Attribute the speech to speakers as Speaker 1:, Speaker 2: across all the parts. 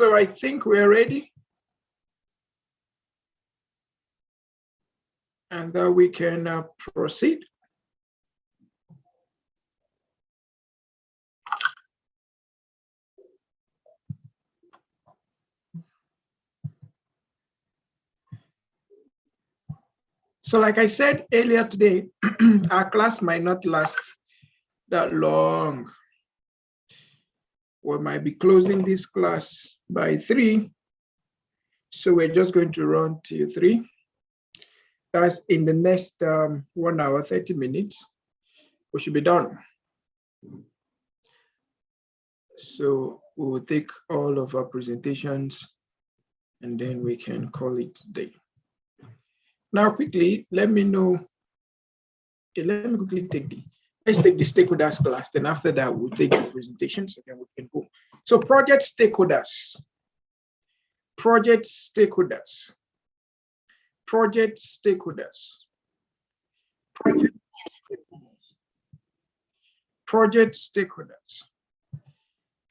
Speaker 1: So I think we're ready. And then we can proceed. So like I said earlier today, our class might not last that long. We might be closing this class by 3. So we're just going to run till 3. That's in the next 1 hour, 30 minutes. We should be done. So we will take all of our presentations and then we can call it a day. Now quickly, let me know. Okay, let me quickly let's take the stakeholders class. Then after that, we'll take the presentations and then we can go. So project stakeholders. Project stakeholders. Project stakeholders. Project stakeholders.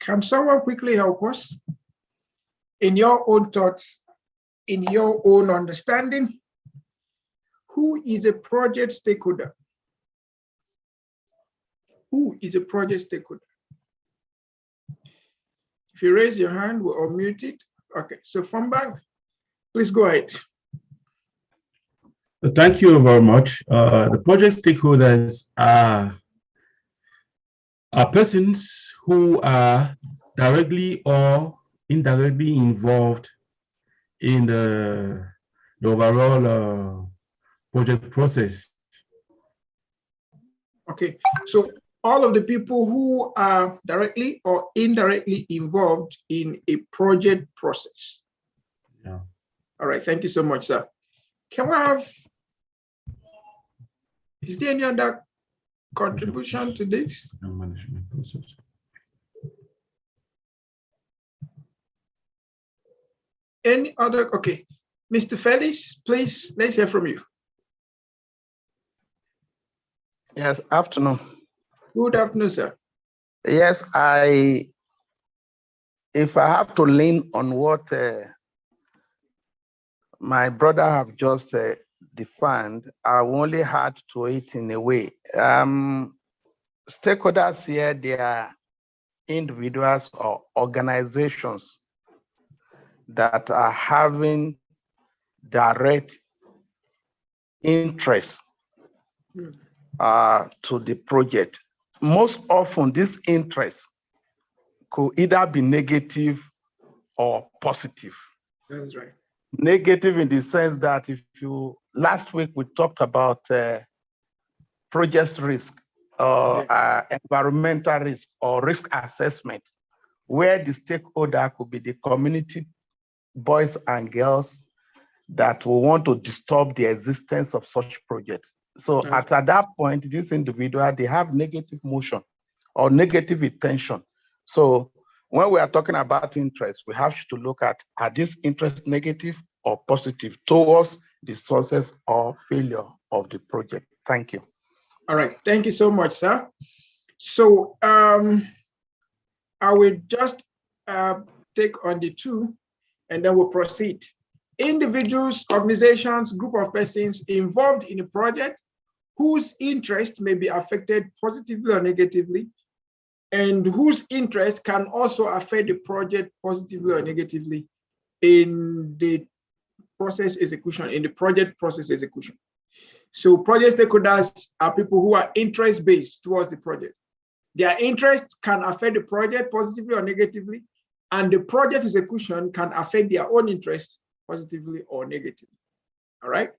Speaker 1: Can someone quickly help us in your own thoughts, in your own understanding? Who is a project stakeholder? Who is a project stakeholder? If you raise your hand, we'll unmute it. Okay, so from bank, please go ahead.
Speaker 2: Thank you very much. The project stakeholders are persons who are directly or indirectly involved in the overall project process.
Speaker 1: Okay, so all of the people who are directly or indirectly involved in a project process.
Speaker 2: Yeah.
Speaker 1: All right, thank you so much, sir. Can we have, is there any other contribution to this?
Speaker 2: Management process.
Speaker 1: Any other? Okay, Mr. Felix, please, let's hear from you.
Speaker 3: Yes, afternoon.
Speaker 1: Good afternoon, sir.
Speaker 3: Yes, if I have to lean on what my brother have just defined, I only add to it in a way. Stakeholders here, they are individuals or organizations that are having direct interest to the project. Most often, this interest could either be negative or positive.
Speaker 1: That's right.
Speaker 3: Negative in the sense that last week we talked about project risk or environmental risk or risk assessment, where the stakeholder could be the community boys and girls that will want to disturb the existence of such projects. So at that point, this individual, they have negative motion or negative intention. So when we are talking about interest, we have to look at, are this interest negative or positive towards the success or failure of the project? Thank you.
Speaker 1: All right, thank you so much, sir. So I will just take on the 2 and then we'll proceed. Individuals, organizations, group of persons involved in a project whose interest may be affected positively or negatively, and whose interest can also affect the project positively or negatively in the process execution, in the project process execution. So project stakeholders are people who are interest-based towards the project. Their interest can affect the project positively or negatively, and the project execution can affect their own interest positively or negatively. All right.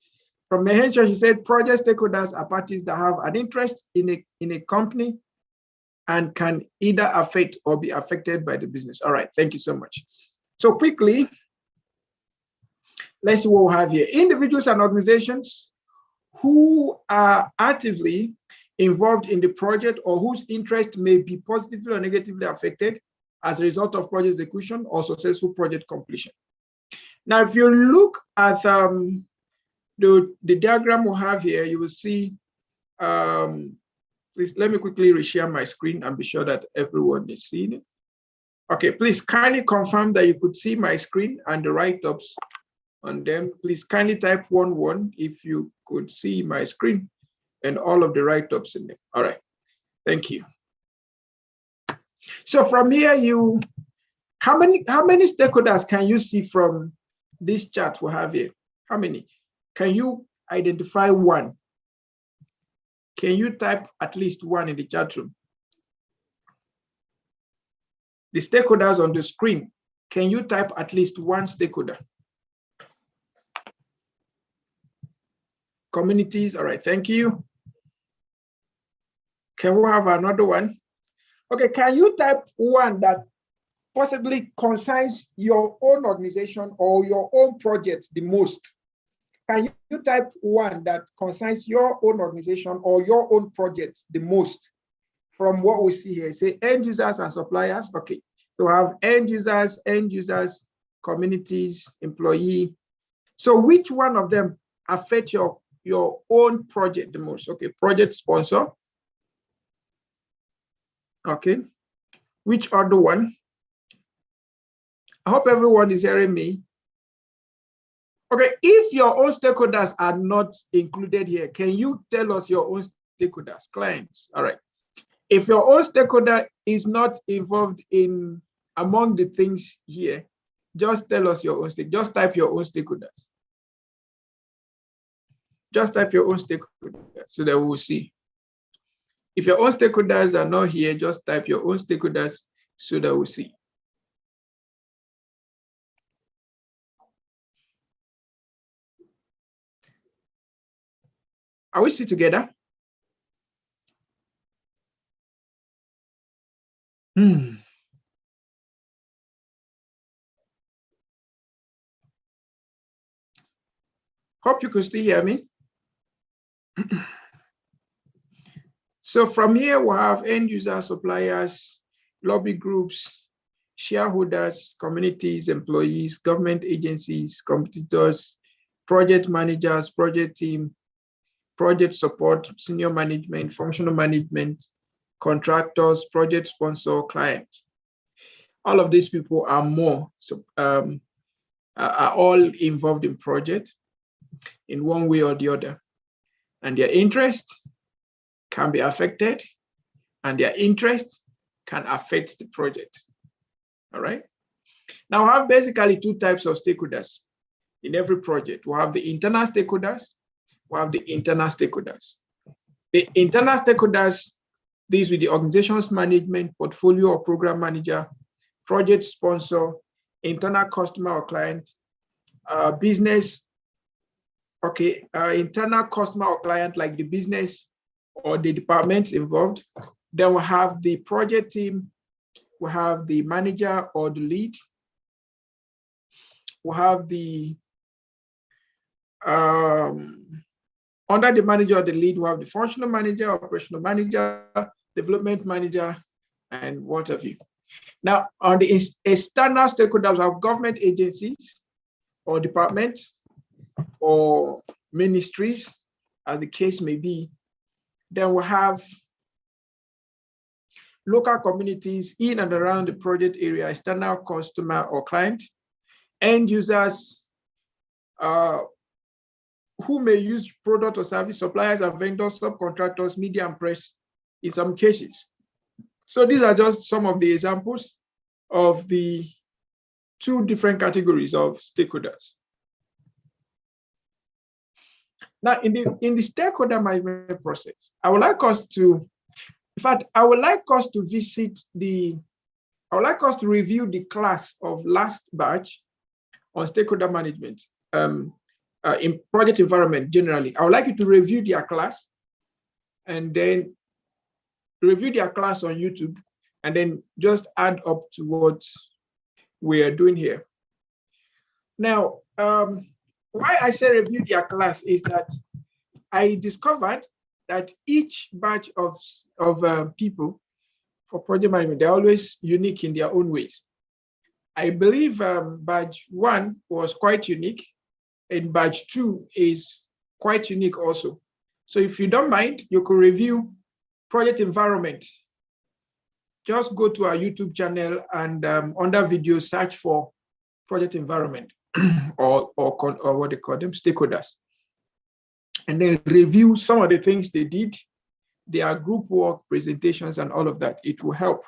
Speaker 1: From Mehencha, she said project stakeholders are parties that have an interest in a company and can either affect or be affected by the business. All right, thank you so much. So quickly, let's see what we have here. Individuals and organizations who are actively involved in the project or whose interest may be positively or negatively affected as a result of project execution or successful project completion. Now, if you look at the diagram we have here, you will see, please let me quickly reshare my screen and be sure that everyone is seeing it. Okay, please kindly confirm that you could see my screen and the write-ups on them. Please kindly type 1 if you could see my screen and all of the write-ups in them. All right, thank you. So from here, how many stakeholders can you see from this chart we have here? How many? Can you identify one? Can you type at least one in the chat room? The stakeholders on the screen, can you type at least one stakeholder? Communities, all right, thank you. Can we have another one? Okay, can you type one that possibly concerns your own organization or your own project the most? Can you type one that concerns your own organization or your own project the most from what we see here? Say end users and suppliers. Okay, so have end users, communities, employee. So which one of them affect your own project the most? Okay, project sponsor. Okay, which other one? I hope everyone is hearing me. Okay, if your own stakeholders are not included here, can you tell us your own stakeholders, clients? All right. If your own stakeholder is not involved in among the things here, just tell us your own just type your own stakeholders. Just type your own stakeholders so that we will see. If your own stakeholders are not here, just type your own stakeholders so that we'll see. Are we still together? Hope you can still hear me. So from here, we have end users, suppliers, lobby groups, shareholders, communities, employees, government agencies, competitors, project managers, project team, project support, senior management, functional management, contractors, project sponsor, client. All of these people are are all involved in project in one way or the other, and their interests can be affected, and their interest can affect the project. All right. Now, we have basically two types of stakeholders in every project. We have the internal stakeholders, we have the internal stakeholders. The internal stakeholders, these with the organization's management, portfolio or program manager, project sponsor, internal customer or client, business, okay, internal customer or client like the business or the departments involved. Then we have the project team, we have the manager or the lead, we have the, under the manager or the lead, we have the functional manager, operational manager, development manager, and what have you. Now, on the external stakeholders, we have government agencies or departments or ministries, as the case may be. Then we have local communities in and around the project area, external customer or client, end users who may use product or service, suppliers and vendors, subcontractors, media and press in some cases. So these are just some of the examples of the two different categories of stakeholders. Now, in the stakeholder management process, I would like us to, in fact, I would like us to review the class of last batch on stakeholder management in project environment generally. I would like you to review their class and then review their class on YouTube and then just add up to what we are doing here. Now, why I say review their class is that I discovered that each batch of people for project management, they're always unique in their own ways. I believe batch 1 was quite unique, and batch 2 is quite unique also. So if you don't mind, you could review project environment just go to our YouTube channel and under video, search for project environment or what they call them, stakeholders. And then review some of the things they did, their group work, presentations, and all of that. It will help.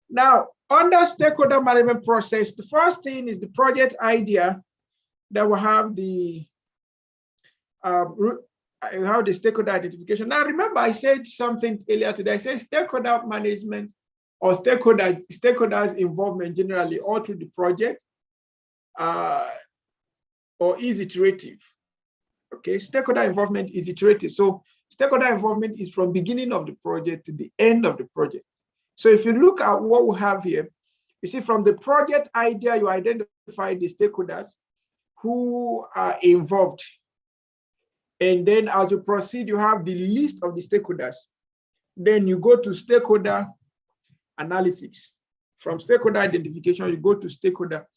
Speaker 1: Now, under stakeholder management process, the first thing is the project idea that will have the stakeholder identification. Now, remember, I said something earlier today. I said stakeholder management or stakeholders involvement generally all through the project, or is iterative. Okay, stakeholder involvement is iterative. So stakeholder involvement is from beginning of the project to the end of the project. So if you look at what we have here, you see from the project idea, you identify the stakeholders who are involved. And then as you proceed, you have the list of the stakeholders. Then you go to stakeholder analysis. From stakeholder identification, you go to stakeholder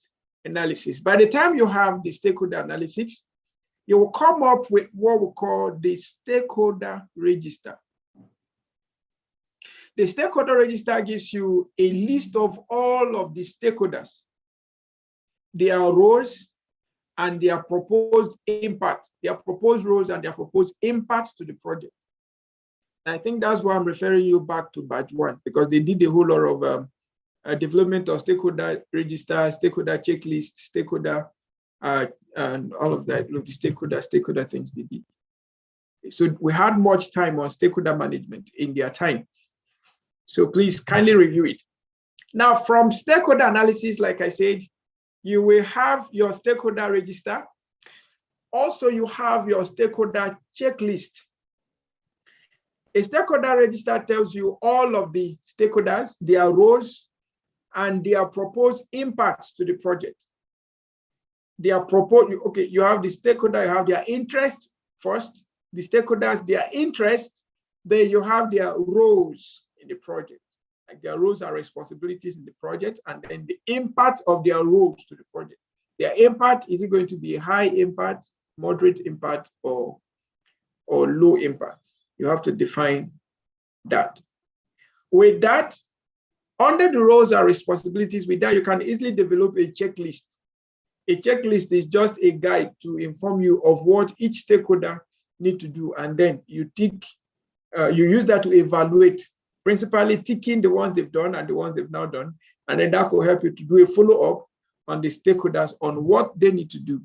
Speaker 1: analysis. By the time you have the stakeholder analysis, you will come up with what we call the Stakeholder Register. The Stakeholder Register gives you a list of all of the stakeholders, their roles, and their proposed impact, their proposed roles and their proposed impacts to the project. And I think that's why I'm referring you back to batch 1, because they did a whole lot of development of Stakeholder Register, Stakeholder Checklist, Stakeholder, and all of that, look, the stakeholder things they did. So we had much time on stakeholder management in their time. So please kindly review it. Now, from stakeholder analysis, like I said, you will have your stakeholder register. Also, you have your stakeholder checklist. A stakeholder register tells you all of the stakeholders, their roles, and their proposed impacts to the project. Their proposed, okay, you have the stakeholder, you have their interests first, the stakeholders, their interests, then you have their roles in the project, like their roles and responsibilities in the project, and then the impact of their roles to the project. Their impact, is it going to be a high impact, moderate impact, or low impact? You have to define that. With that, under the roles and responsibilities, with that, you can easily develop a checklist. A checklist is just a guide to inform you of what each stakeholder need to do, and then you tick, you use that to evaluate, principally ticking the ones they've done and the ones they've not done, and then that will help you to do a follow-up on the stakeholders on what they need to do,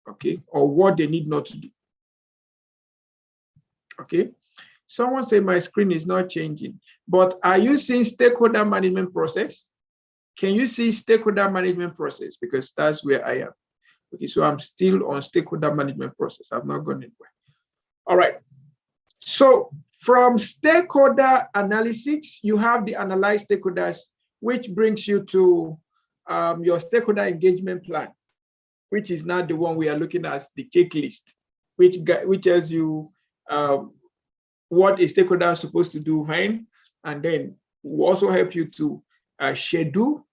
Speaker 1: okay, or what they need not to do. Okay, someone said my screen is not changing, but are you seeing stakeholder management process? Can you see stakeholder management process? Because that's where I am. Okay, so I'm still on stakeholder management process. I've not gone anywhere. All right. So from stakeholder analysis, you have the analyzed stakeholders, which brings you to your stakeholder engagement plan, which is now the one we are looking at, the checklist, which tells you what a stakeholder is supposed to do when, and then will also help you to schedule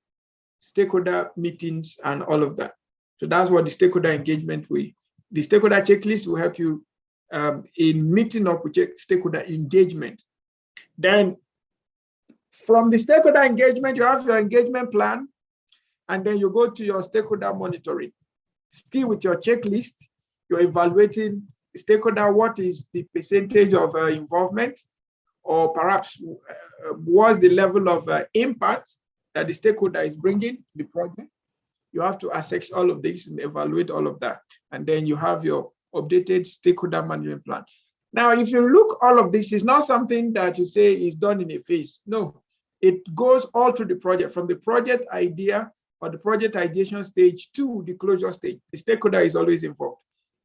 Speaker 1: stakeholder meetings and all of that. So that's what the stakeholder engagement will. The stakeholder checklist will help you in meeting up with stakeholder engagement. Then from the stakeholder engagement, you have your engagement plan, and then you go to your stakeholder monitoring. Still with your checklist, you're evaluating stakeholder, what is the percentage of involvement, or perhaps what's the level of impact that the stakeholder is bringing to the project. You have to assess all of this and evaluate all of that. And then you have your updated stakeholder management plan. Now, if you look, all of this is not something that you say is done in a phase. No, it goes all through the project, from the project idea or the project ideation stage to the closure stage. The stakeholder is always involved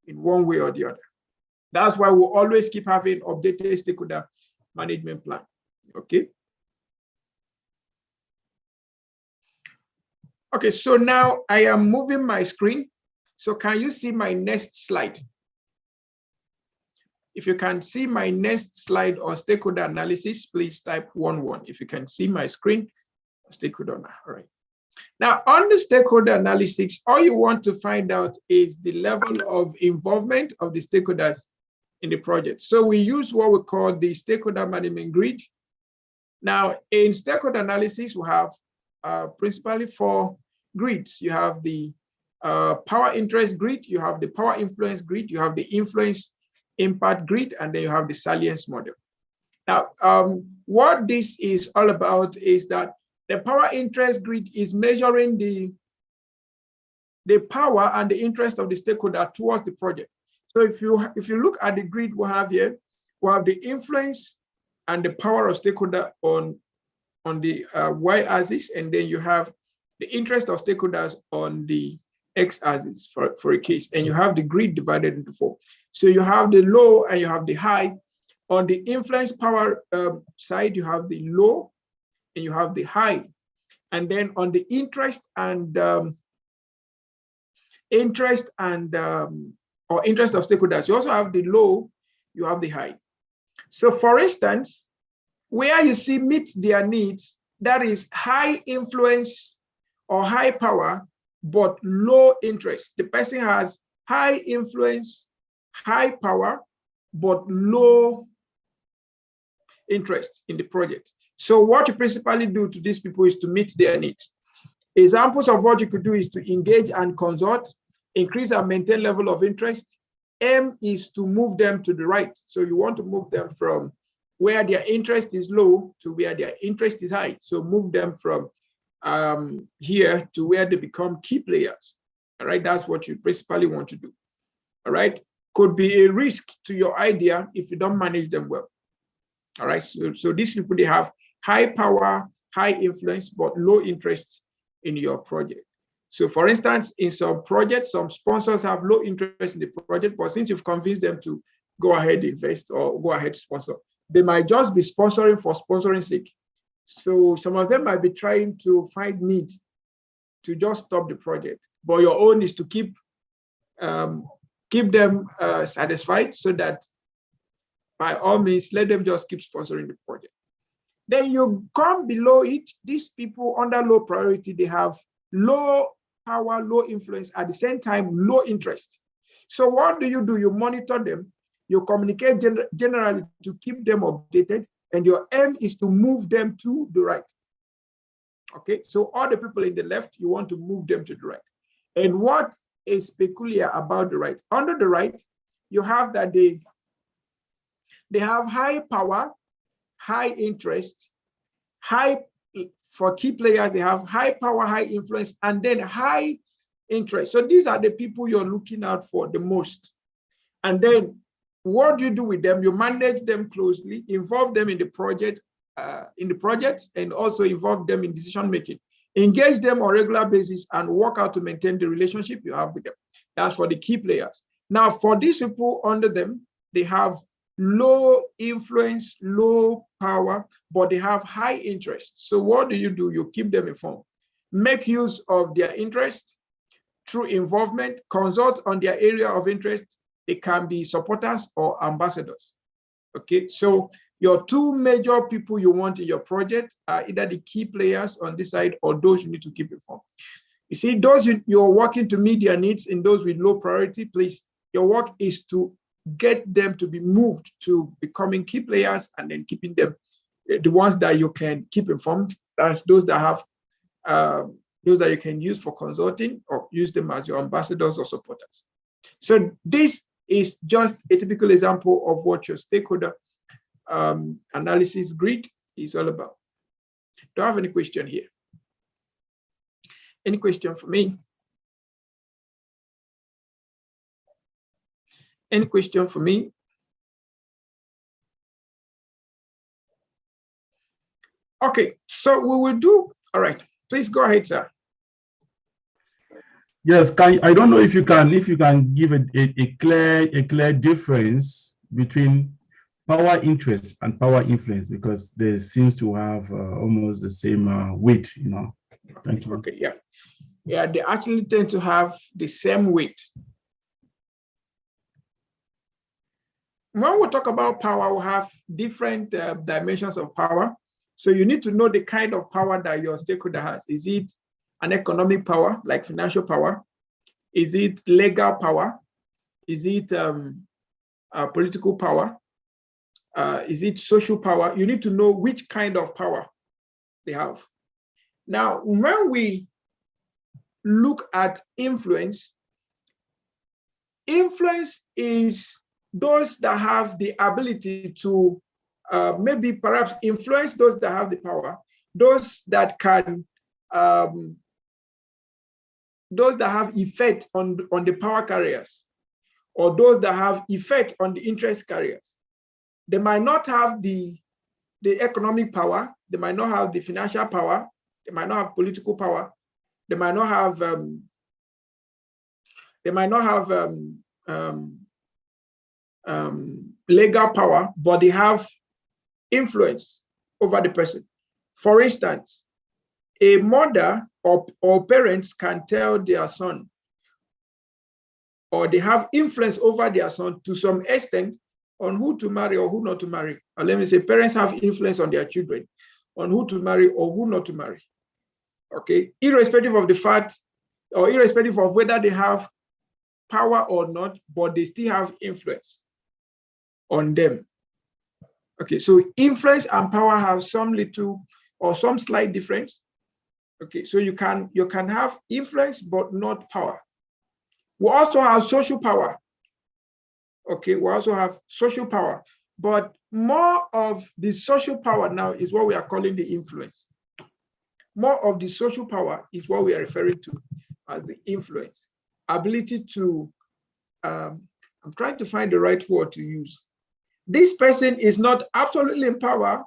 Speaker 1: in one way or the other. That's why we'll always keep having updated stakeholder management plan, okay? Okay, so now I am moving my screen. So can you see my next slide? If you can see my next slide on stakeholder analysis, please type 11. If you can see my screen, stakeholder, all right. Now on the stakeholder analysis, all you want to find out is the level of involvement of the stakeholders in the project. So we use what we call the stakeholder management grid. Now, in stakeholder analysis, we have principally 4 grids. You have the power interest grid, you have the power influence grid, you have the influence impact grid, and then you have the salience model. Now, what this is all about is that the power interest grid is measuring the power and the interest of the stakeholder towards the project. So if you look at the grid we have here, we have the influence and the power of stakeholder on the y-axis, and then you have the interest of stakeholders on the x-axis for a case, and you have the grid divided into 4. So you have the low and you have the high. On the influence power side, you have the low and you have the high. And then on the interest of stakeholders, you also have the low, you have the high. So for instance, where you see meet their needs, that is high influence or high power, but low interest. The person has high influence, high power, but low interest in the project. So what you principally do to these people is to meet their needs. Examples of what you could do is to engage and consult, increase and maintain level of interest. M is to move them to the right. So you want to move them from where their interest is low to where their interest is high. So move them from here to where they become key players. All right, that's what you principally want to do. All right, could be a risk to your idea if you don't manage them well. All right, so these people, they have high power, high influence, but low interest in your project. So for instance, in some projects, some sponsors have low interest in the project, but since you've convinced them to go ahead invest or go ahead sponsor, they might just be sponsoring for sponsoring sake. So some of them might be trying to find need to just stop the project, but your own is to keep them satisfied, so that by all means, let them just keep sponsoring the project. Then you come below it, these people under low priority, they have low power, low influence, at the same time, low interest. So what do? You monitor them, you communicate generally to keep them updated, and your aim is to move them to the right. Okay, so all the people in the left, you want to move them to the right. And what is peculiar about the right? Under the right, you have that they have high power, high interest, high, for key players, they have high power, high influence, and then high interest. So these are the people you're looking out for the most. And then what do you do with them? You manage them closely, involve them in the project, and also involve them in decision making. Engage them on a regular basis and work out to maintain the relationship you have with them. That's for the key players. Now, for these people under them, they have low influence, low power, but they have high interest. So what do? You keep them informed. Make use of their interest through involvement, consult on their area of interest. They can be supporters or ambassadors. Okay, so your 2 major people you want in your project are either the key players on this side or those you need to keep informed. You see, those you're working to meet their needs, and those with low priority, please, your work is to get them to be moved to becoming key players, and then keeping them, the ones that you can keep informed, that's those that have, those that you can use for consulting or use them as your ambassadors or supporters. So this is just a typical example of what your stakeholder analysis grid is all about. Do I have any question here? Any question for me? Any question for me? Okay, so we will do, all right, please go ahead, sir.
Speaker 2: Yes, I don't know if you can give a clear difference between power interest and power influence, because they seems to have almost the same weight, you know. Thank you.
Speaker 1: Okay, yeah, they actually tend to have the same weight. When we talk about power, we have different dimensions of power. So you need to know the kind of power that your stakeholder has. Is it an economic power, like financial power? Is it legal power? Is it political power? Is it social power? You need to know which kind of power they have. Now, when we look at influence, influence is those that have the ability to maybe perhaps influence those that have the power, those that can, those that have effect on the power carriers, or those that have effect on the interest carriers. They might not have the economic power, they might not have the financial power, they might not have political power, they might not have legal power, but they have influence over the person. For instance, a mother or parents can tell their son, or they have influence over their son to some extent on who to marry or who not to marry. Or let me say, parents have influence on their children on who to marry or who not to marry. Okay, irrespective of the fact, or irrespective of whether they have power or not, but they still have influence on them. Okay, so influence and power have some little or some slight difference. Okay, so you can have influence but not power. We also have social power. Okay, we also have social power, but more of the social power now is what we are calling the influence. More of the social power is what we are referring to as the influence. Ability to, I'm trying to find the right word to use. This person is not absolutely in power,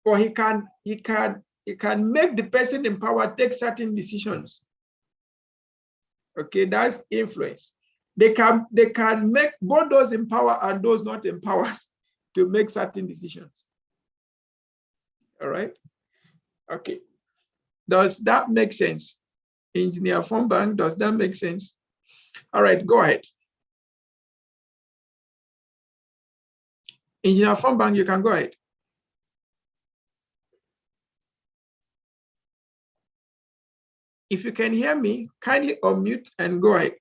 Speaker 1: but he can make the person in power take certain decisions. Okay, that's influence. They can make both those in power and those not in power to make certain decisions. All right. Okay. Does that make sense? Engineer Fonbang, does that make sense? All right, go ahead. Engineer Fonbang, you can go ahead. If you can hear me, kindly unmute and go ahead.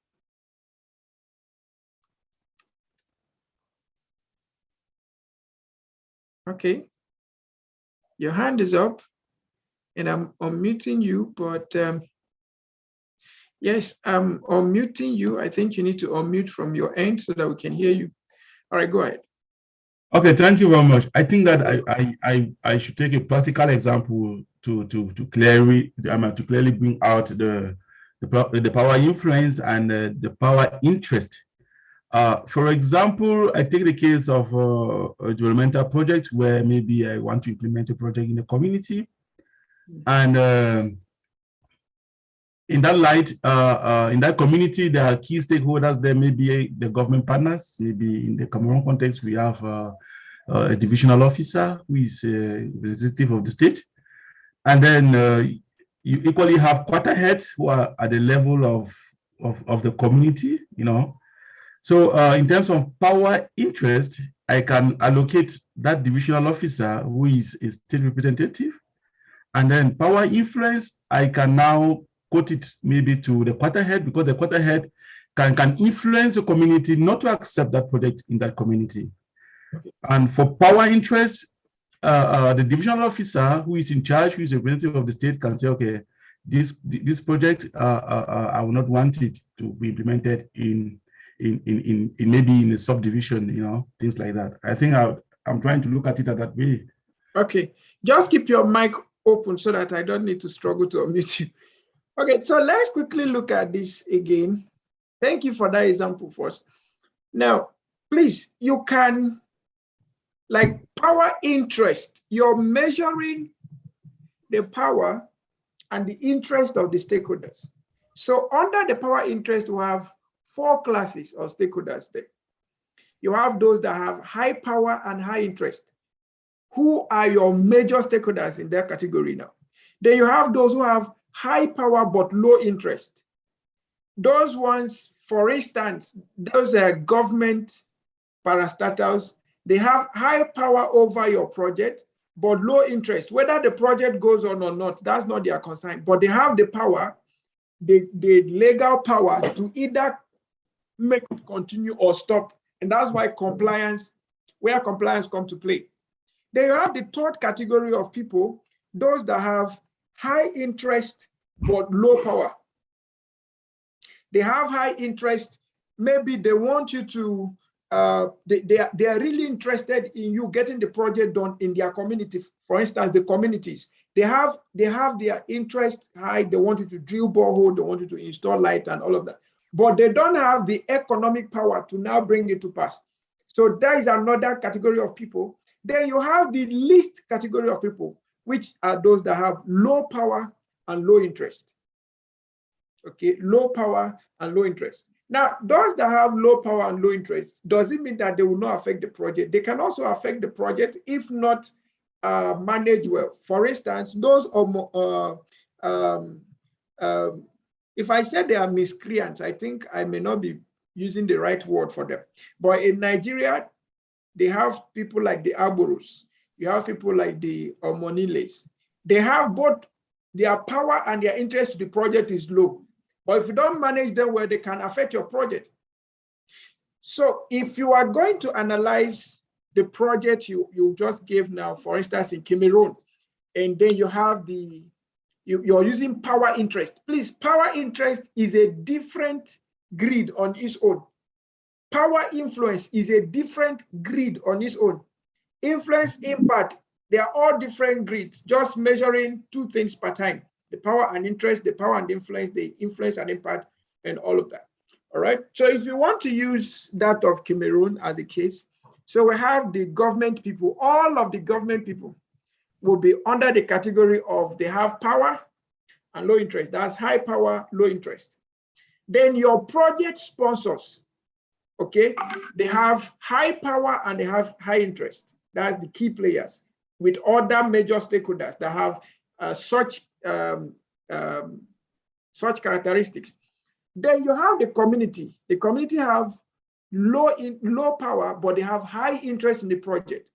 Speaker 1: Okay. Your hand is up and I'm unmuting you, but yes, I'm unmuting you. I think you need to unmute from your end so that we can hear you. All right, go ahead.
Speaker 2: Okay, thank you very much. I think that I should take a practical example to clearly bring out the power influence and the power interest. For example, I take the case of a developmental project where maybe I want to implement a project in a community, and in that light, in that community, there are key stakeholders. There may be the government partners. Maybe in the Cameroon context, we have a divisional officer who is a representative of the state. And then you equally have quarter heads who are at the level of the community, you know. So in terms of power interest, I can allocate that divisional officer who is a state representative. And then power influence, I can now quote it maybe to the quarter head, because the quarter head can influence the community not to accept that project in that community. Okay. And for power interest, the divisional officer who is in charge, who is a representative of the state, can say, okay, this project, I will not want it to be implemented in maybe in a subdivision, you know, things like that. I think I'm trying to look at it that way. Okay,
Speaker 1: just keep your mic open so that I don't need to struggle to unmute you. Okay, so let's quickly look at this again. Thank you for that example first. Now, please, you can, like power interest, you're measuring the power and the interest of the stakeholders. So under the power interest, we have 4 classes of stakeholders there. You have those that have high power and high interest. Who are your major stakeholders in their category now? Then you have those who have high power but low interest. Those ones, for instance, those are government parastatals. They have high power over your project, but low interest. Whether the project goes on or not, that's not their concern. But they have the power, the legal power to either make it continue or stop. And that's why compliance, where compliance comes to play. Then you have the third category of people, those that have high interest but low power. They have high interest. Maybe they want you to, they are really interested in you getting the project done in their community. For instance, the communities, they have their interest high. They want you to drill borehole, they want you to install light and all of that. But they don't have the economic power to now bring it to pass. So that is another category of people. Then you have the least category of people, which are those that have low power and low interest. Okay, low power and low interest. Now, those that have low power and low interest, does it mean that they will not affect the project? They can also affect the project if not managed well. For instance, those if I said they are miscreants, I think I may not be using the right word for them. But in Nigeria, they have people like the Arboros. You have people like the Omoniles. They have both their power and their interest to the project is low. But if you don't manage them well, they can affect your project. So if you are going to analyze the project you just gave now, for instance, in Cameroon, and then you have you're using power interest. Please, power interest is a different grid on its own. Power influence is a different grid on its own. Influence impact, they are all different grids, just measuring two things per time: the power and interest, the power and influence, the influence and impact, and all of that. All right. So if you want to use that of Cameroon as a case, so we have the government people, all of the government people will be under the category of they have power and low interest. That's high power, low interest. Then your project sponsors, okay, they have high power and they have high interest. That's the key players with other major stakeholders that have such characteristics. Then you have the community. The community have low power, but they have high interest in the project.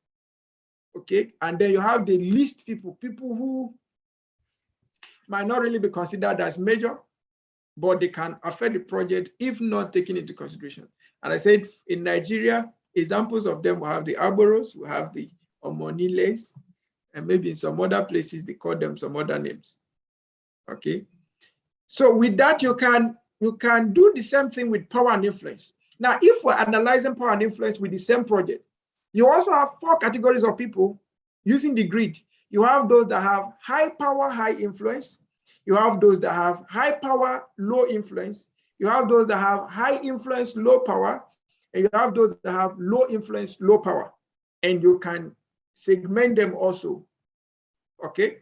Speaker 1: Okay, and then you have the least people who might not really be considered as major, but they can affect the project if not taken into consideration. And I said in Nigeria, examples of them will have the Arboros, we have the Omoniles, and maybe in some other places they call them some other names. Okay, so with that you can do the same thing with power and influence. Now, if we're analyzing power and influence with the same project, you also have 4 categories of people using the grid. You have those that have high power, high influence. You have those that have high power, low influence. You have those that have high influence, low power. And you have those that have low influence, low power. And you can segment them also. Okay.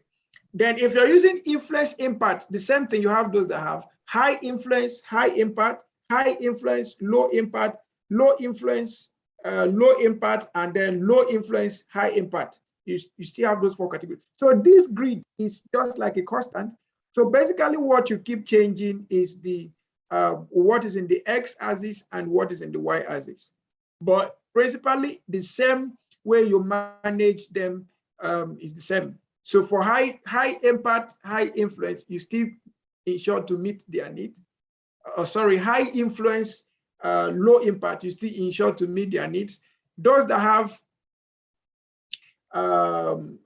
Speaker 1: Then if you're using influence impact, the same thing, you have those that have high influence, high impact, high influence, low impact, low influence, low impact, and then low influence, high impact. You still have those 4 categories. So this grid is just like a constant. So basically what you keep changing is the what is in the x-axis and what is in the y-axis. But principally the same way you manage them is the same. So for high impact, high influence, you still ensure to meet their need. High influence, low impact, you still ensure to meet their needs. Those that have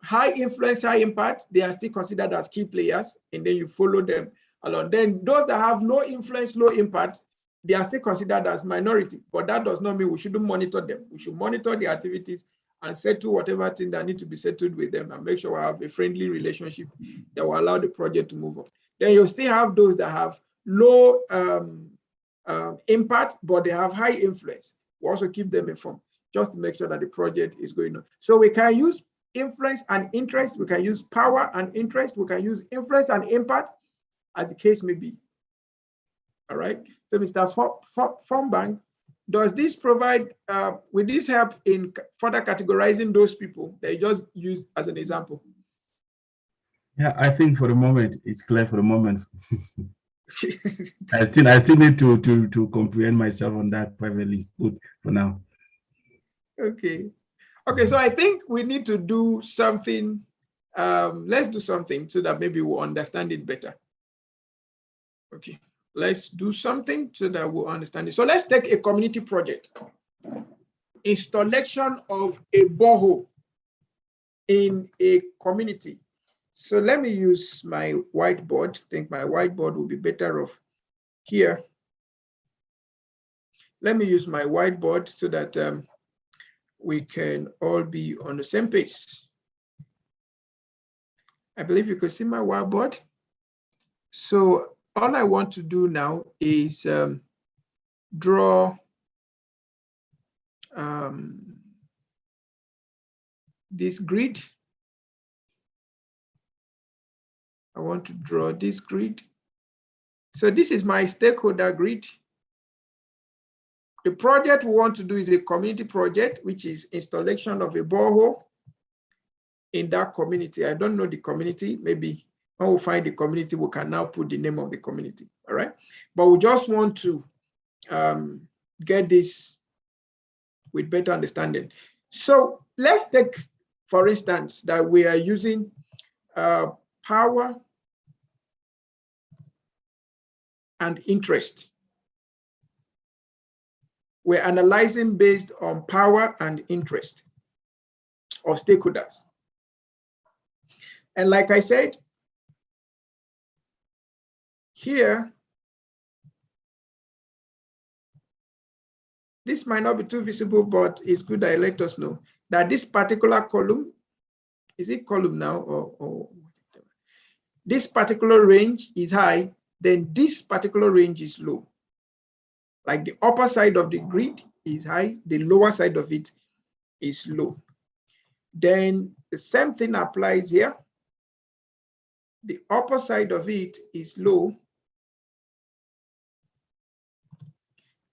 Speaker 1: high influence, high impact, they are still considered as key players, and then you follow them along. Then those that have low influence, low impact, they are still considered as minority, but that does not mean we shouldn't monitor them. We should monitor the activities and settle whatever thing that need to be settled with them and make sure we have a friendly relationship that will allow the project to move on. Then you still have those that have low impact, but they have high influence. We also keep them informed just to make sure that the project is going on. So we can use influence and interest, we can use power and interest, we can use influence and impact, as the case may be. All right, so Mr. Fombank, does this provide, will this help in further categorizing those people that you just used as an example?
Speaker 2: Yeah, I think for the moment, it's clear for the moment. I still need to comprehend myself on that privately. Good for now.
Speaker 1: Okay. Okay, so I think we need to do something. Let's do something so that maybe we'll understand it better. Okay, let's do something so that we'll understand it. So let's take a community project. Installation of a borehole. in a community. So let me use my whiteboard. I think my whiteboard will be better off here. Let me use my whiteboard so that we can all be on the same page. I believe you could see my whiteboard. So all I want to do now is draw this grid. I want to draw this grid. So this is my stakeholder grid. The project we want to do is a community project, which is installation of a borehole in that community. I don't know the community. Maybe when we find the community, we can now put the name of the community. All right. But we just want to get this with better understanding. So let's take, for instance, that we are using power and interest. We're analyzing based on power and interest of stakeholders. And like I said, here, this might not be too visible, but it's good that you let us know that this particular column, is it column now or this particular range is high, then this particular range is low. Like the upper side of the grid is high, the lower side of it is low. Then the same thing applies here. The upper side of it is low,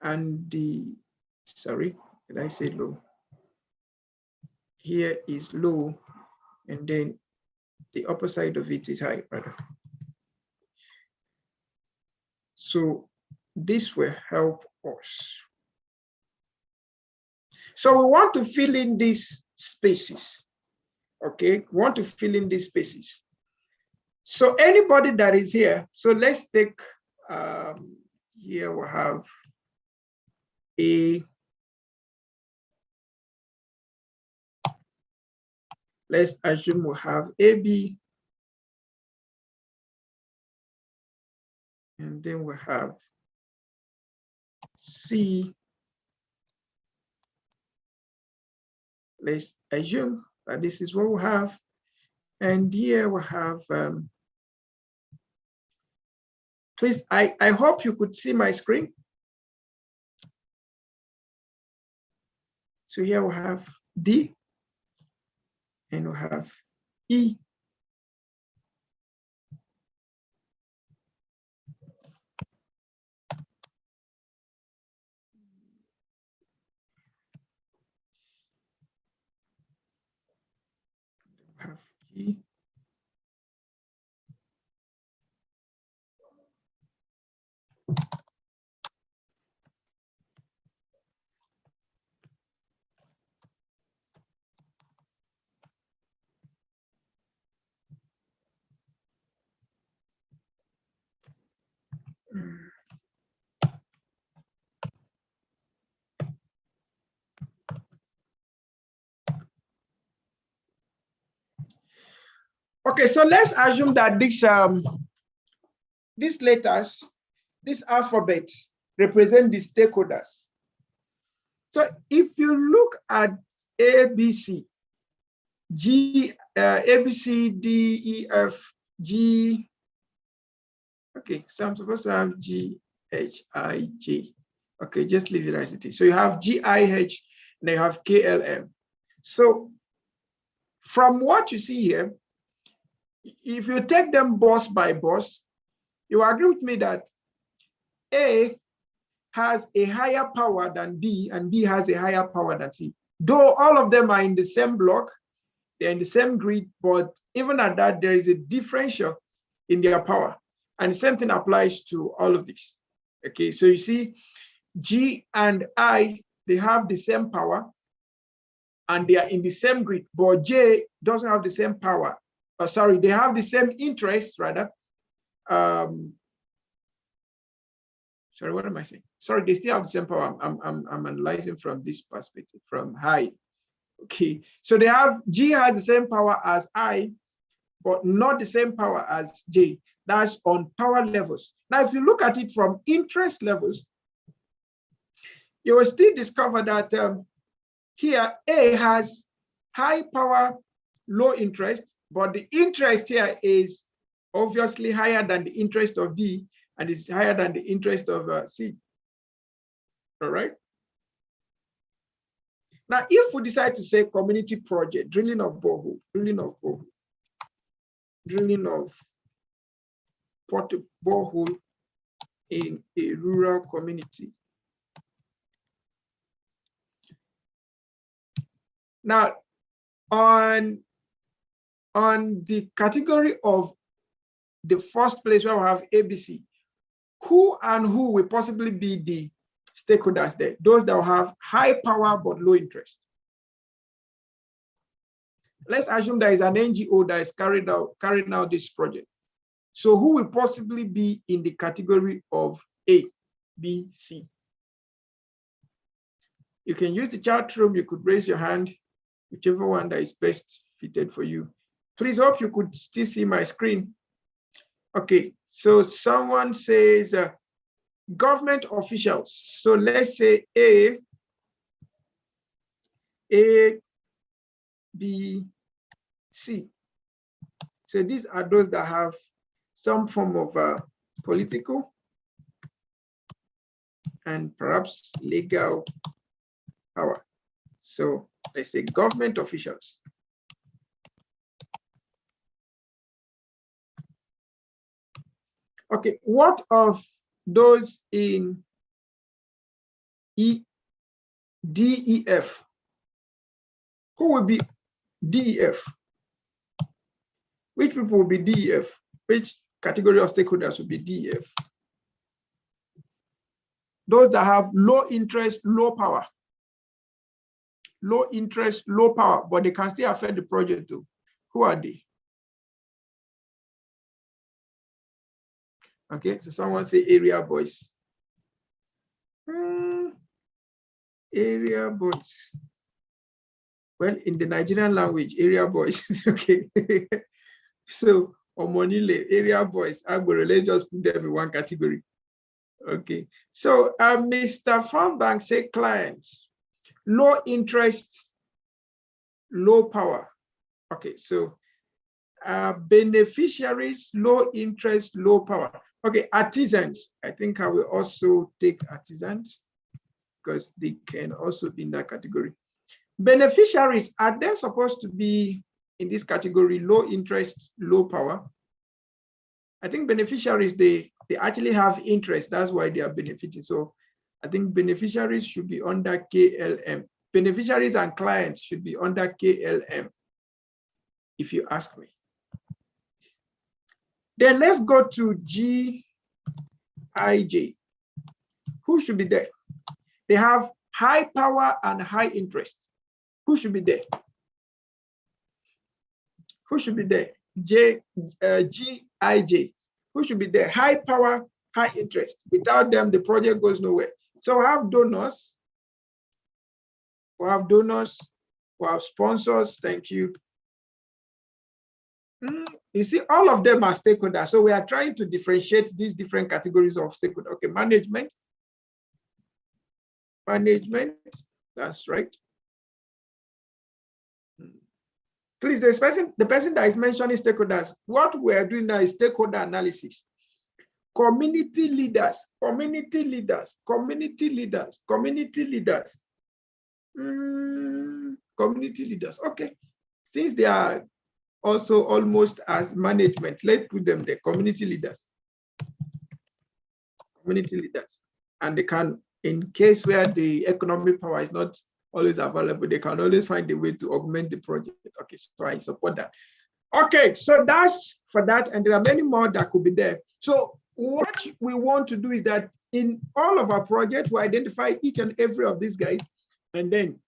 Speaker 1: and the, sorry, did I say low? Here is low, and then the upper side of it is high, rather. So this will help us. So we want to fill in these spaces, okay? We want to fill in these spaces. So anybody that is here, so let's take, here we have A, let's assume we have AB, and then we have C. Let's assume that this is what we have. And here we have, please, I hope you could see my screen. So here we have D, and we have E. We have G. Okay, so let's assume that these letters, this alphabet represent the stakeholders. So if you look at A, B, C, G, A, B, C, D, E, F, G. Okay, so I'm supposed to have G, H, I, J. Okay, just leave it as it is. So you have G, I, H, and you have K, L, M. So from what you see here, if you take them boss by boss, you agree with me that A has a higher power than B, and B has a higher power than C. Though all of them are in the same block, they're in the same grid, but even at that, there is a differential in their power. And the same thing applies to all of these. Okay, so you see, G and I, they have the same power, and they are in the same grid, but J doesn't have the same power. Sorry, they have the same interest, rather. Sorry, what am I saying? Sorry, they still have the same power. I'm analyzing from this perspective, from high. Okay, so they have, G has the same power as I, but not the same power as J. That's on power levels. Now, if you look at it from interest levels, you will still discover that here A has high power, low interest, but the interest here is obviously higher than the interest of B, and it's higher than the interest of C. All right. Now, if we decide to say community project, drilling of borehole, drilling of borehole in a rural community. Now, on the category of the first place where we have ABC, who and who will possibly be the stakeholders there? Those that will have high power but low interest. Let's assume there is an NGO that is carrying out this project. So who will possibly be in the category of A, B, C? You can use the chat room. You could raise your hand, whichever one that is best fitted for you. Please hope you could still see my screen. Okay, so someone says government officials. So let's say A, B, C. So these are those that have some form of political and perhaps legal power. So let's say government officials. Okay, what of those in D, E, F? Who will be D, E, F? Which people will be D, E, F? Which category of stakeholders will be D, E, F? Those that have low interest, low power. Low interest, low power, but they can still affect the project too. Who are they? Okay, so someone say area boys. Area boys. Well, in the Nigerian language, area boys is okay. So, Omonile, area boys, Agboro, let's just put them in one category. Okay, so Mr. Farmbank say clients, low interest, low power. Okay, so beneficiaries, low interest, low power. Okay, artisans. I think I will also take artisans because they can also be in that category. Beneficiaries, are they supposed to be in this category, low interest, low power? I think beneficiaries, they actually have interest. That's why they are benefiting. So I think beneficiaries should be under KLM. Beneficiaries and clients should be under KLM, if you ask me. Then let's go to GIJ. Who should be there? They have high power and high interest. Who should be there? Who should be there? GIJ. Who should be there? High power, high interest. Without them, the project goes nowhere. So we have donors. We have donors. We have sponsors. Thank you. You see, all of them are stakeholders. So we are trying to differentiate these different categories of stakeholders. Okay, management. Management, that's right. Please, the person that is mentioning stakeholders, what we're doing now is stakeholder analysis. Community leaders, community leaders, community leaders, community leaders. Community leaders, okay. Since they are also almost as management, let's put them there, community leaders. Community leaders. And they can, in case where the economic power is not always available, they can always find a way to augment the project. Okay, so I support that. Okay, so that's for that, and there are many more that could be there. So what we want to do is that in all of our projects, we identify each and every of these guys, and then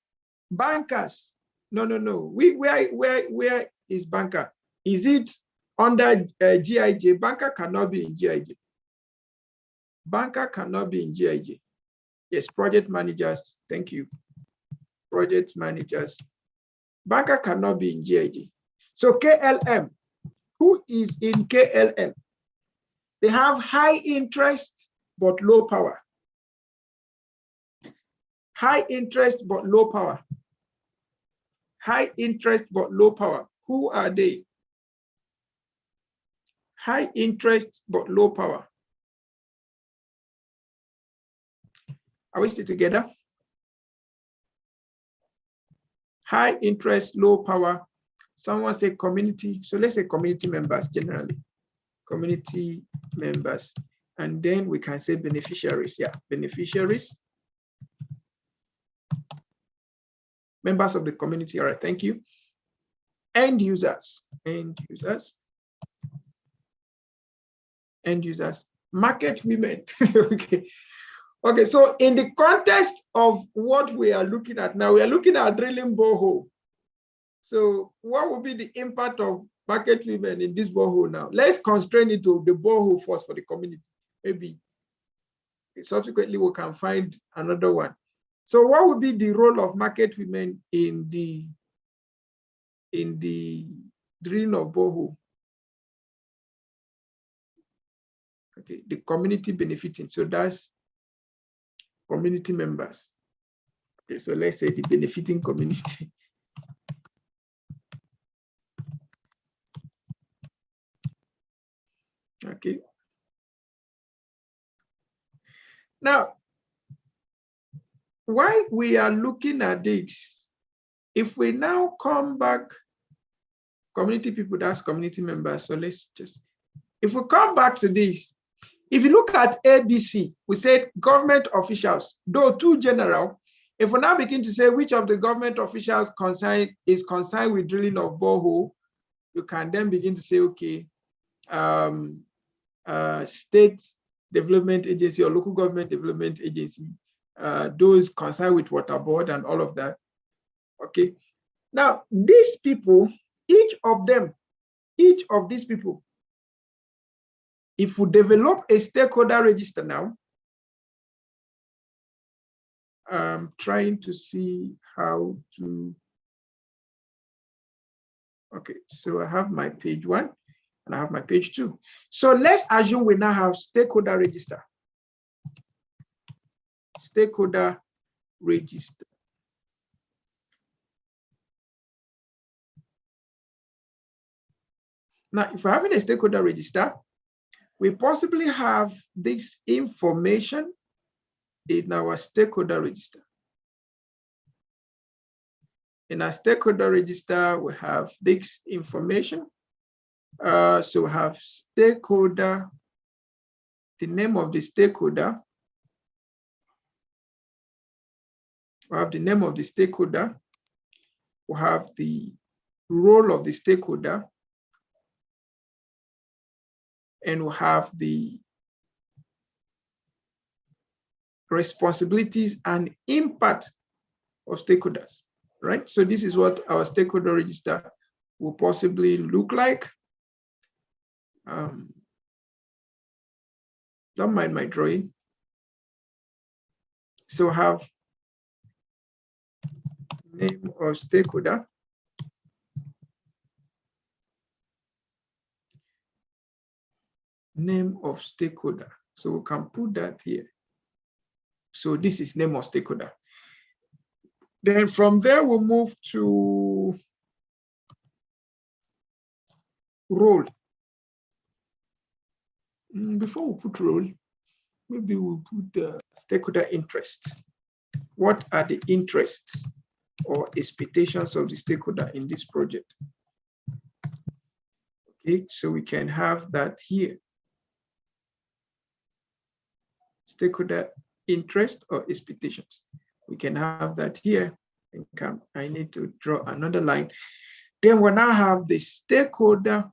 Speaker 1: bankers. No. Where is banker? Is it under GIJ? Banker cannot be in GIJ. Banker cannot be in GIJ. Yes, project managers. Thank you. Project managers Banker cannot be in GIG. So KLM, who is in KLM? They have high interest but low power. High interest but low power. High interest but low power. Who are they? High interest but low power. Are we still together? High interest, low power. Someone say community. So let's say community members generally. Community members. And then we can say beneficiaries. Yeah, beneficiaries. Members of the community. All right, thank you. End users. End users. End users. Market women. Okay. Okay, so in the context of what we are looking at now, we are looking at drilling borehole. So what will be the impact of market women in this borehole now? Let's constrain it to the borehole first for the community. Maybe subsequently we can find another one. So what would be the role of market women in the drilling of borehole? Okay, the community benefiting. So that's community members. Okay, so let's say the benefiting community. Okay. Now, why we are looking at this, if we now come back, community people, that's community members. So let's just, if we come back to this, if you look at ABC, we said government officials, though too general. If we now begin to say which of the government officials is concerned with drilling of borehole, you can then begin to say, okay, state development agency or local government development agency, those concerned with water board and all of that. Okay. Now, these people, each of these people, if we develop a stakeholder register now, I'm trying to see how to, okay, so I have my page 1 and I have my page 2. So let's assume we now have stakeholder register. Stakeholder register. Now, if we're having a stakeholder register, we possibly have this information in our stakeholder register. In our stakeholder register, we have this information. So we have stakeholder, the name of the stakeholder. We have the name of the stakeholder. We have the role of the stakeholder. And we have the responsibilities and impact of stakeholders, right? So this is what our stakeholder register will possibly look like. Don't mind my drawing. So have name of stakeholder. Name of stakeholder. So we can put that here. So this is name of stakeholder. Then from there, we'll move to role. Before we put role, maybe we'll put stakeholder interest. What are the interests or expectations of the stakeholder in this project? Okay, so we can have that here. Stakeholder interest or expectations. We can have that here. I need to draw another line. Then we now have the stakeholder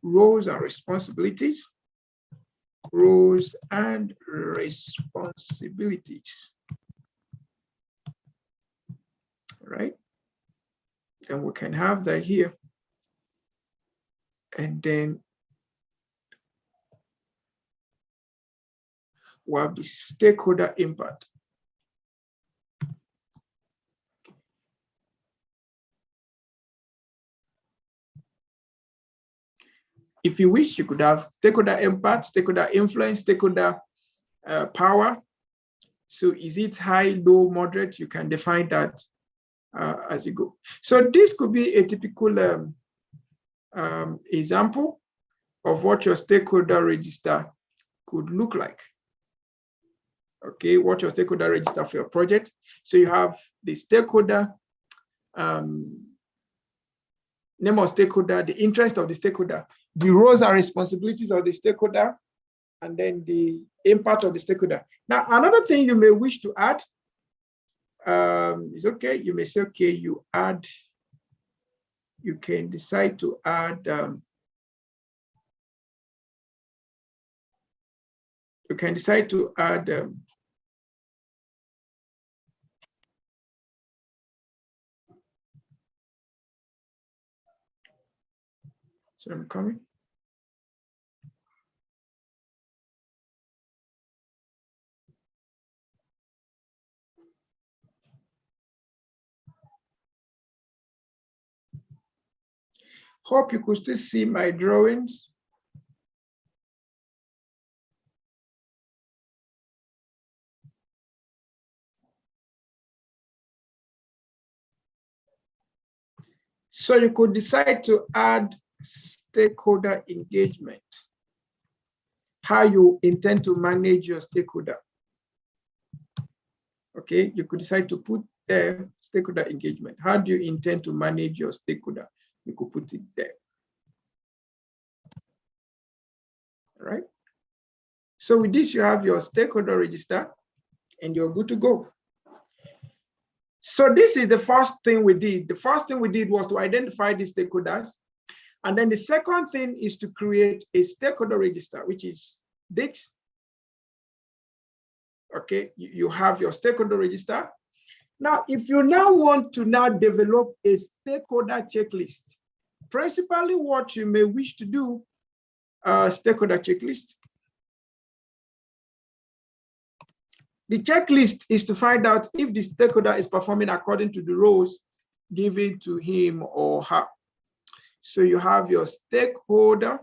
Speaker 1: roles and responsibilities. Roles and responsibilities. All right. And we can have that here. And then we have the stakeholder impact. If you wish, you could have stakeholder impact, stakeholder influence, stakeholder power. So is it high, low, moderate? You can define that as you go. So this could be a typical example of what your stakeholder register could look like. Okay, what your stakeholder register for your project. So you have the stakeholder, name of stakeholder, the interest of the stakeholder, the roles and responsibilities of the stakeholder, and then the impact of the stakeholder. Now, another thing you may wish to add is, okay, you may say, okay, you can decide to add, so I'm coming. Hope you could still see my drawings. So you could decide to add stakeholder engagement, how you intend to manage your stakeholder. Okay, you could decide to put there stakeholder engagement. How do you intend to manage your stakeholder? You could put it there. All right. So with this, you have your stakeholder register and you're good to go. So this is the first thing we did. The first thing we did was to identify the stakeholders. And then the second thing is to create a stakeholder register, which is this. Okay, you have your stakeholder register. Now, if you now want to now develop a stakeholder checklist, principally what you may wish to do, stakeholder checklist. The checklist is to find out if the stakeholder is performing according to the roles given to him or her. So you have your stakeholder.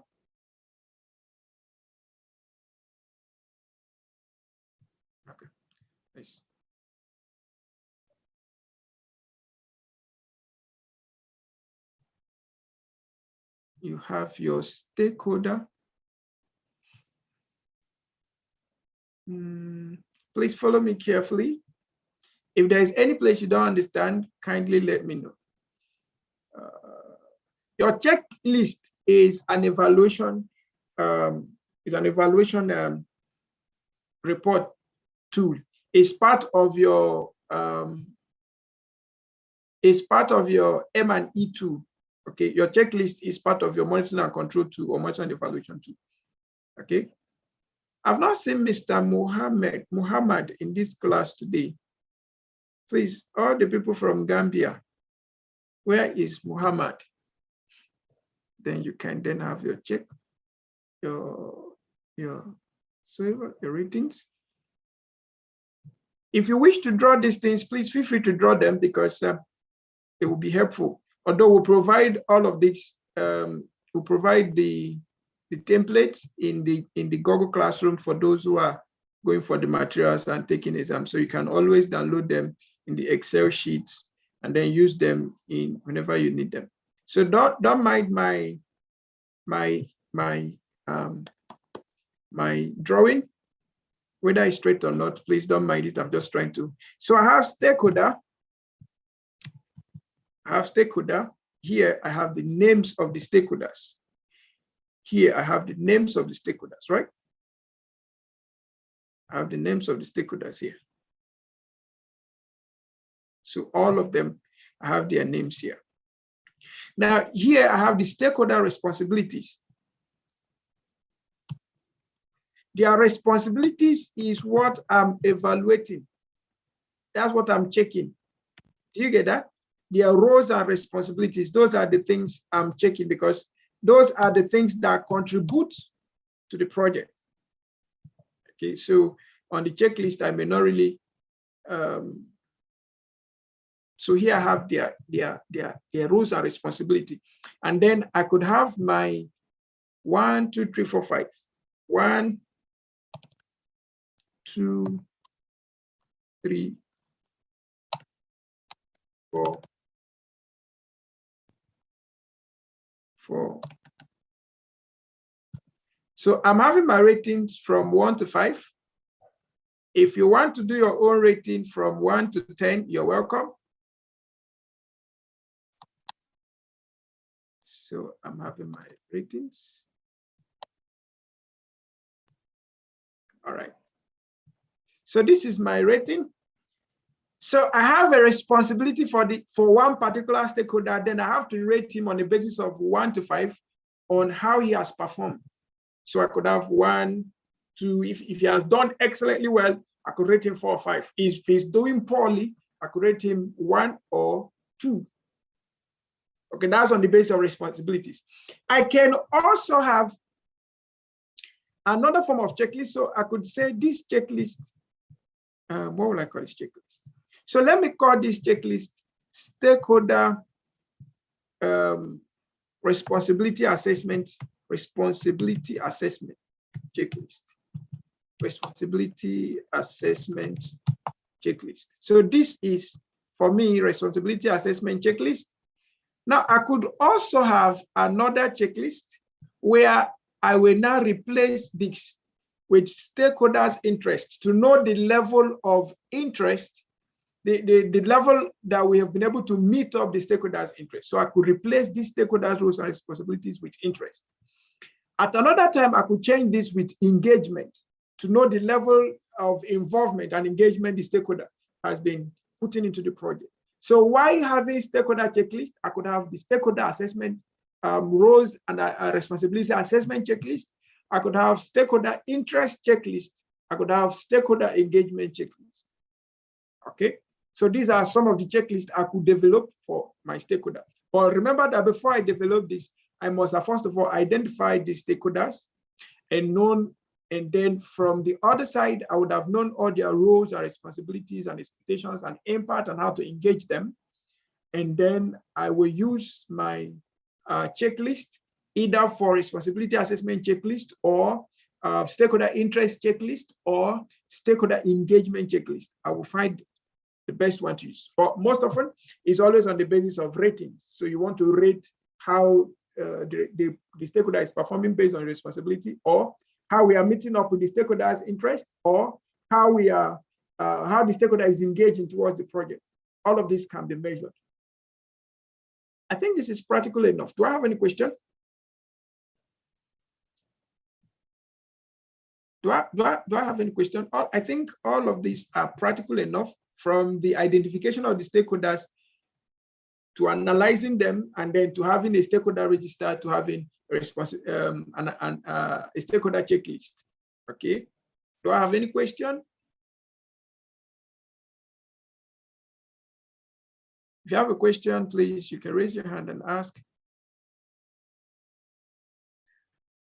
Speaker 1: Okay, nice. You have your stakeholder. Please follow me carefully. If there is any place you don't understand, kindly let me know. Your checklist is an evaluation report tool. It's part of your M&E tool. Okay, your checklist is part of your monitoring and control tool or monitoring and evaluation tool. Okay. I've not seen Mr. Muhammad in this class today. Please, all the people from Gambia, where is Muhammad? Then you can then have your check, your ratings. If you wish to draw these things, please feel free to draw them because it will be helpful. Although we'll provide all of this, we'll provide the templates in the Google Classroom for those who are going for the materials and taking exams. So you can always download them in the Excel sheets and then use them in whenever you need them. So don't mind my drawing, whether it's straight or not. Please don't mind it. I'm just trying to. So I have stakeholder. Here I have the names of the stakeholders. Here I have the names of the stakeholders, right? I have the names of the stakeholders here. So all of them, I have their names here. Now here I have the stakeholder responsibilities. Their responsibilities is what I'm evaluating. That's what I'm checking. Do you get that? Their roles and responsibilities, those are the things I'm checking because those are the things that contribute to the project. Okay, so on the checklist, I may not really, so here I have their roles and responsibility. And then I could have my 1, 2, 3, 4, 5. 1, 2, 3, 4, 4. So I'm having my ratings from 1 to 5. If you want to do your own rating from 1 to 10, you're welcome. So I'm having my ratings. All right. So this is my rating. So I have a responsibility for one particular stakeholder, then I have to rate him on the basis of 1 to 5 on how he has performed. So I could have 1, 2, if he has done excellently well, I could rate him 4 or 5. If he's doing poorly, I could rate him 1 or 2. Okay, that's on the basis of responsibilities. I can also have another form of checklist. So I could say this checklist, what will I call this checklist? So let me call this checklist stakeholder responsibility assessment checklist. Responsibility assessment checklist. So this is, for me, responsibility assessment checklist. Now, I could also have another checklist where I will now replace this with stakeholders' interest to know the level of interest, the level that we have been able to meet up the stakeholders' interest. So I could replace these stakeholders' roles and responsibilities with interest. At another time, I could change this with engagement to know the level of involvement and engagement the stakeholder has been putting into the project. So while having stakeholder checklist, I could have the stakeholder assessment roles and responsibility assessment checklist. I could have stakeholder interest checklist. I could have stakeholder engagement checklist. Okay, so these are some of the checklists I could develop for my stakeholder. But remember that before I develop this, I must have first of all identified the stakeholders and then from the other side, I would have known all their roles and responsibilities and expectations and impact and how to engage them. And then I will use my checklist either for responsibility assessment checklist or stakeholder interest checklist or stakeholder engagement checklist. I will find the best one to use. But most often, it's always on the basis of ratings. So you want to rate how the stakeholder is performing based on responsibility, or how we are meeting up with the stakeholders' interest, or how we are how the stakeholder is engaging towards the project. All of this can be measured. I think this is practical enough. Do I have any question? Do I have any question? I think all of these are practical enough, from the identification of the stakeholders to analyzing them, and then to having a stakeholder register, to having a stakeholder checklist. Okay. Do I have any question? If you have a question, please, you can raise your hand and ask.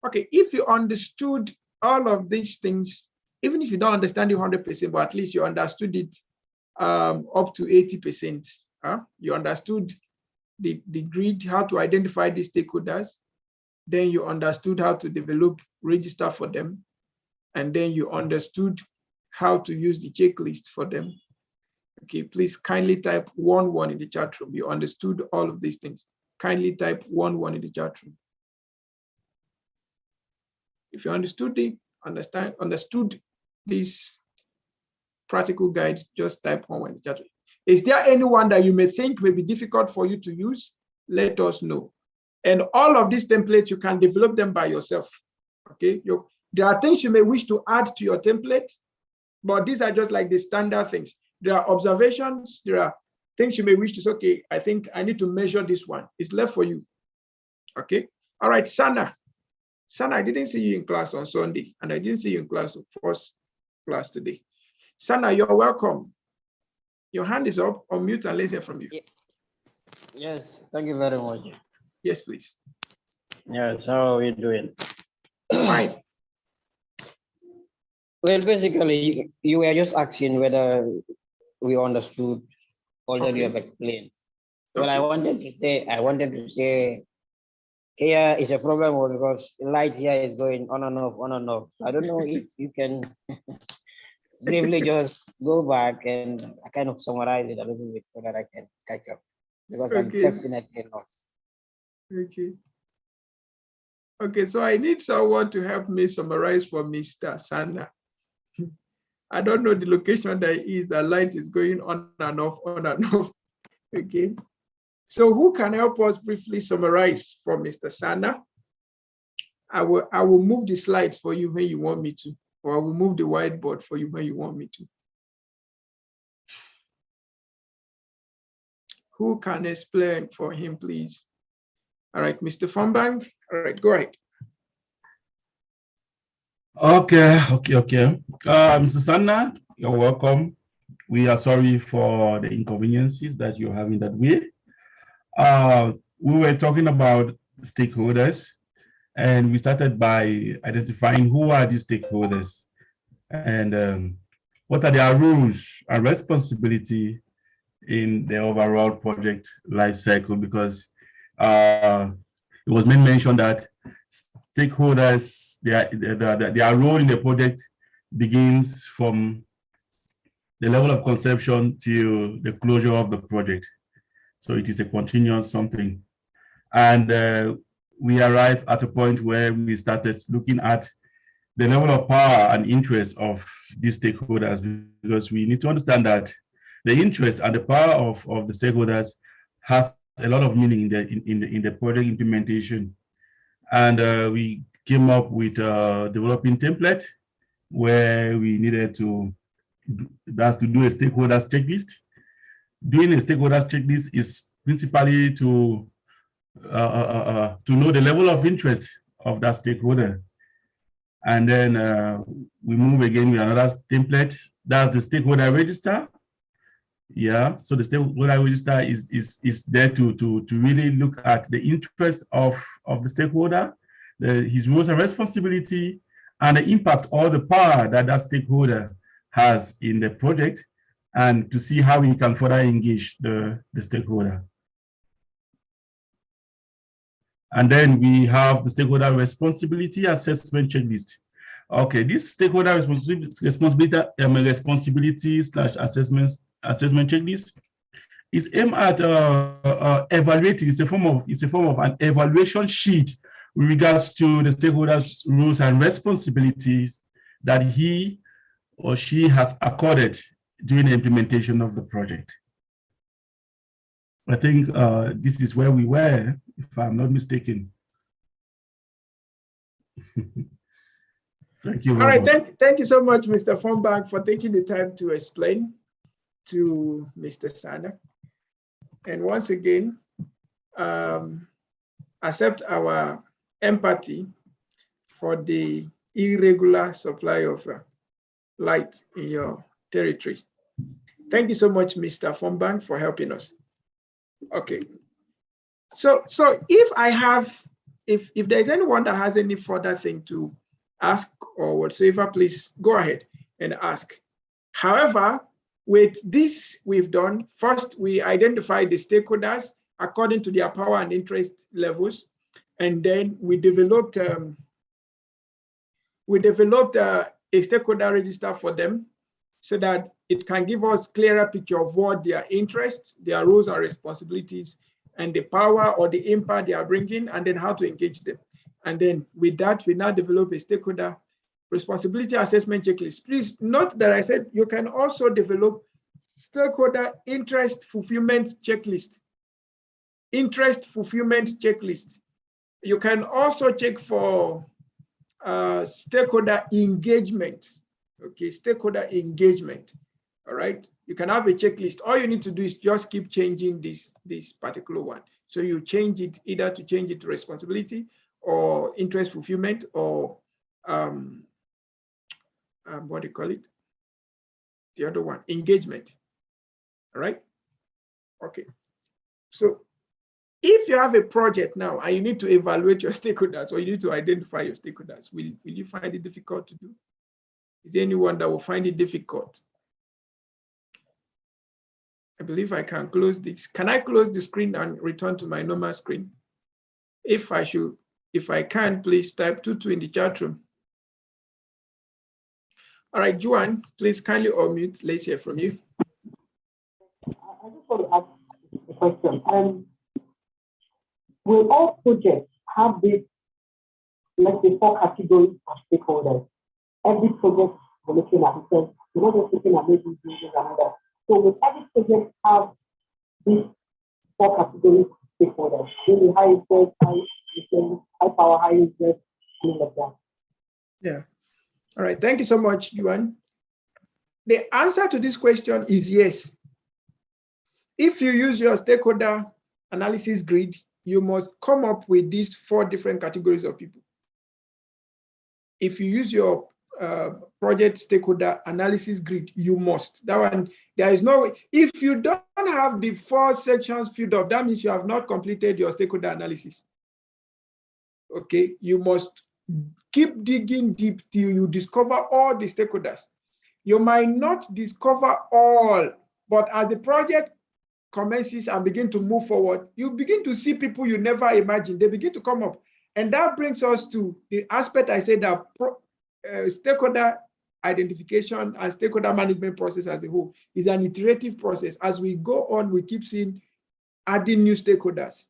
Speaker 1: Okay, if you understood all of these things, even if you don't understand it 100%, but at least you understood it up to 80%. You understood the grid, how to identify the stakeholders. Then you understood how to develop register for them. And then you understood how to use the checklist for them. Okay, please kindly type 1 in the chat room. You understood all of these things. Kindly type 1 in the chat room. If you understood this practical guide, just type 1 in the chat room. Is there anyone that you may think may be difficult for you to use? Let us know. And all of these templates, you can develop them by yourself. Okay, there are things you may wish to add to your template, but these are just like the standard things. There are observations, there are things you may wish to say, okay, I think I need to measure this one. It's left for you. Okay, all right, Sana. Sana, I didn't see you in class on Sunday, and I didn't see you in class, first class today. Sana, you're welcome. Your hand is up, unmute and let's hear from you.
Speaker 4: Yes, thank you very much.
Speaker 1: Yes, please.
Speaker 4: Yes, how are you doing?
Speaker 1: Fine.
Speaker 4: Well, basically, you were just asking whether we understood all that you have explained. Well, I wanted to say Here is a problem because the light here is going on and off, on and off. I don't know if you can briefly just go back and kind of summarize it a little bit so that I can catch up because I'm
Speaker 1: Okay.
Speaker 4: definitely lost.
Speaker 1: Okay. Okay, so I need someone to help me summarize for Mr. Sana. I don't know the location that is. The light is going on and off, on and off. Okay. So who can help us briefly summarize for Mr. Sana? I will move the slides for you when you want me to, or I will move the whiteboard for you when you want me to. Who can explain for him, please? All right, Mr. Fambang. All right, go ahead.
Speaker 2: Okay. Mr. Sana, you're welcome. We are sorry for the inconveniences that you're having that way. We were talking about stakeholders, and we started by identifying who are these stakeholders and what are their roles and responsibility in the overall project life cycle, because it was mentioned that stakeholders, their role in the project begins from the level of conception till the closure of the project. So it is a continuous something. And we arrived at a point where we started looking at the level of power and interest of these stakeholders, because we need to understand that the interest and the power of the stakeholders has a lot of meaning in the project implementation. And we came up with a developing template where we needed to do a stakeholders checklist. Doing a stakeholders checklist is principally to know the level of interest of that stakeholder. And then we move again with another template. That's the Stakeholder Register. Yeah, so the Stakeholder Register is there to really look at the interest of the stakeholder, his roles and responsibility, and the impact or the power that that stakeholder has in the project, and to see how we can further engage the stakeholder. And then we have the Stakeholder Responsibility Assessment Checklist. Okay, this Stakeholder Responsibility/assessment checklist is aimed at evaluating. It's a form of an evaluation sheet with regards to the stakeholders' roles and responsibilities that he or she has accorded during the implementation of the project. I think this is where we were, if I'm not mistaken. Thank you.
Speaker 1: All right, thank you so much, Mr. Fambang, for taking the time to explain to Mr. Sana. And once again, accept our empathy for the irregular supply of light in your territory. Thank you so much, Mr. Fambang, for helping us. Okay. So if there's anyone that has any further thing to ask or whatsoever, please go ahead and ask. However, with this we've done, first we identified the stakeholders according to their power and interest levels, and then we developed a stakeholder register for them so that it can give us clearer picture of what their interests, their roles and responsibilities, and the power or the impact they are bringing, and then how to engage them. And then with that, we now develop a stakeholder responsibility assessment checklist. Please note that I said you can also develop stakeholder interest fulfillment checklist. Interest fulfillment checklist. You can also check for stakeholder engagement. Okay, stakeholder engagement. All right, you can have a checklist. All you need to do is just keep changing this particular one. So you change it either to change it to responsibility or interest fulfillment or what do you call it? The other one, engagement. All right. Okay. So if you have a project now and you need to evaluate your stakeholders or you need to identify your stakeholders, will you find it difficult to do? Is there anyone that will find it difficult? I believe I can close this. Can I close the screen and return to my normal screen? If I can, please type 22 in the chat room. All right, Juan, please kindly unmute. Let's hear from you.
Speaker 5: I just want to ask a question. Will all projects have this, let's say, 4 categories of stakeholders? Every project we're looking at, because we're not just looking at maybe using another. So will every project have these 4 categories of stakeholders? Really high interest, high power, high interest, things like that.
Speaker 1: Yeah. All right. Thank you so much, Juan. The answer to this question is yes. If you use your stakeholder analysis grid, you must come up with these 4 different categories of people. If you use your project stakeholder analysis grid, you must. That one, there is no way. If you don't have the 4 sections filled up, that means you have not completed your stakeholder analysis. Okay, you must keep digging deep till you discover all the stakeholders. You might not discover all, but as the project commences and begin to move forward, you begin to see people you never imagined. They begin to come up. And that brings us to the aspect I said that stakeholder identification and stakeholder management process as a whole is an iterative process. As we go on, we keep seeing adding new stakeholders.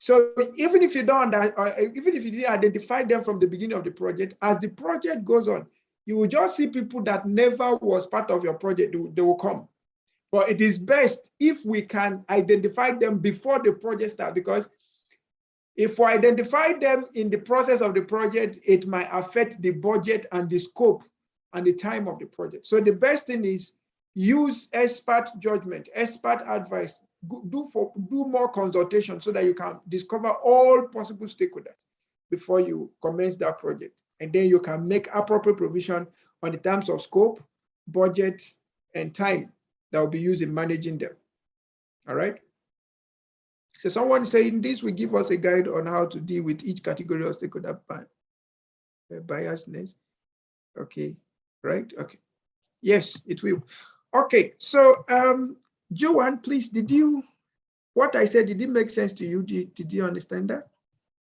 Speaker 1: So even if you don't, even if you didn't identify them from the beginning of the project, as the project goes on, you will just see people that never was part of your project, they will come. But it is best if we can identify them before the project starts, because if we identify them in the process of the project, it might affect the budget and the scope and the time of the project. So the best thing is use expert judgment, expert advice, do more consultation so that you can discover all possible stakeholders before you commence that project. And then you can make appropriate provision on the terms of scope, budget, and time that will be used in managing them. All right. So someone saying this will give us a guide on how to deal with each category of stakeholder biasness. Okay, right? Okay. Yes, it will. Okay, so Joanne, please, what I said, did it make sense to you? Did you understand that?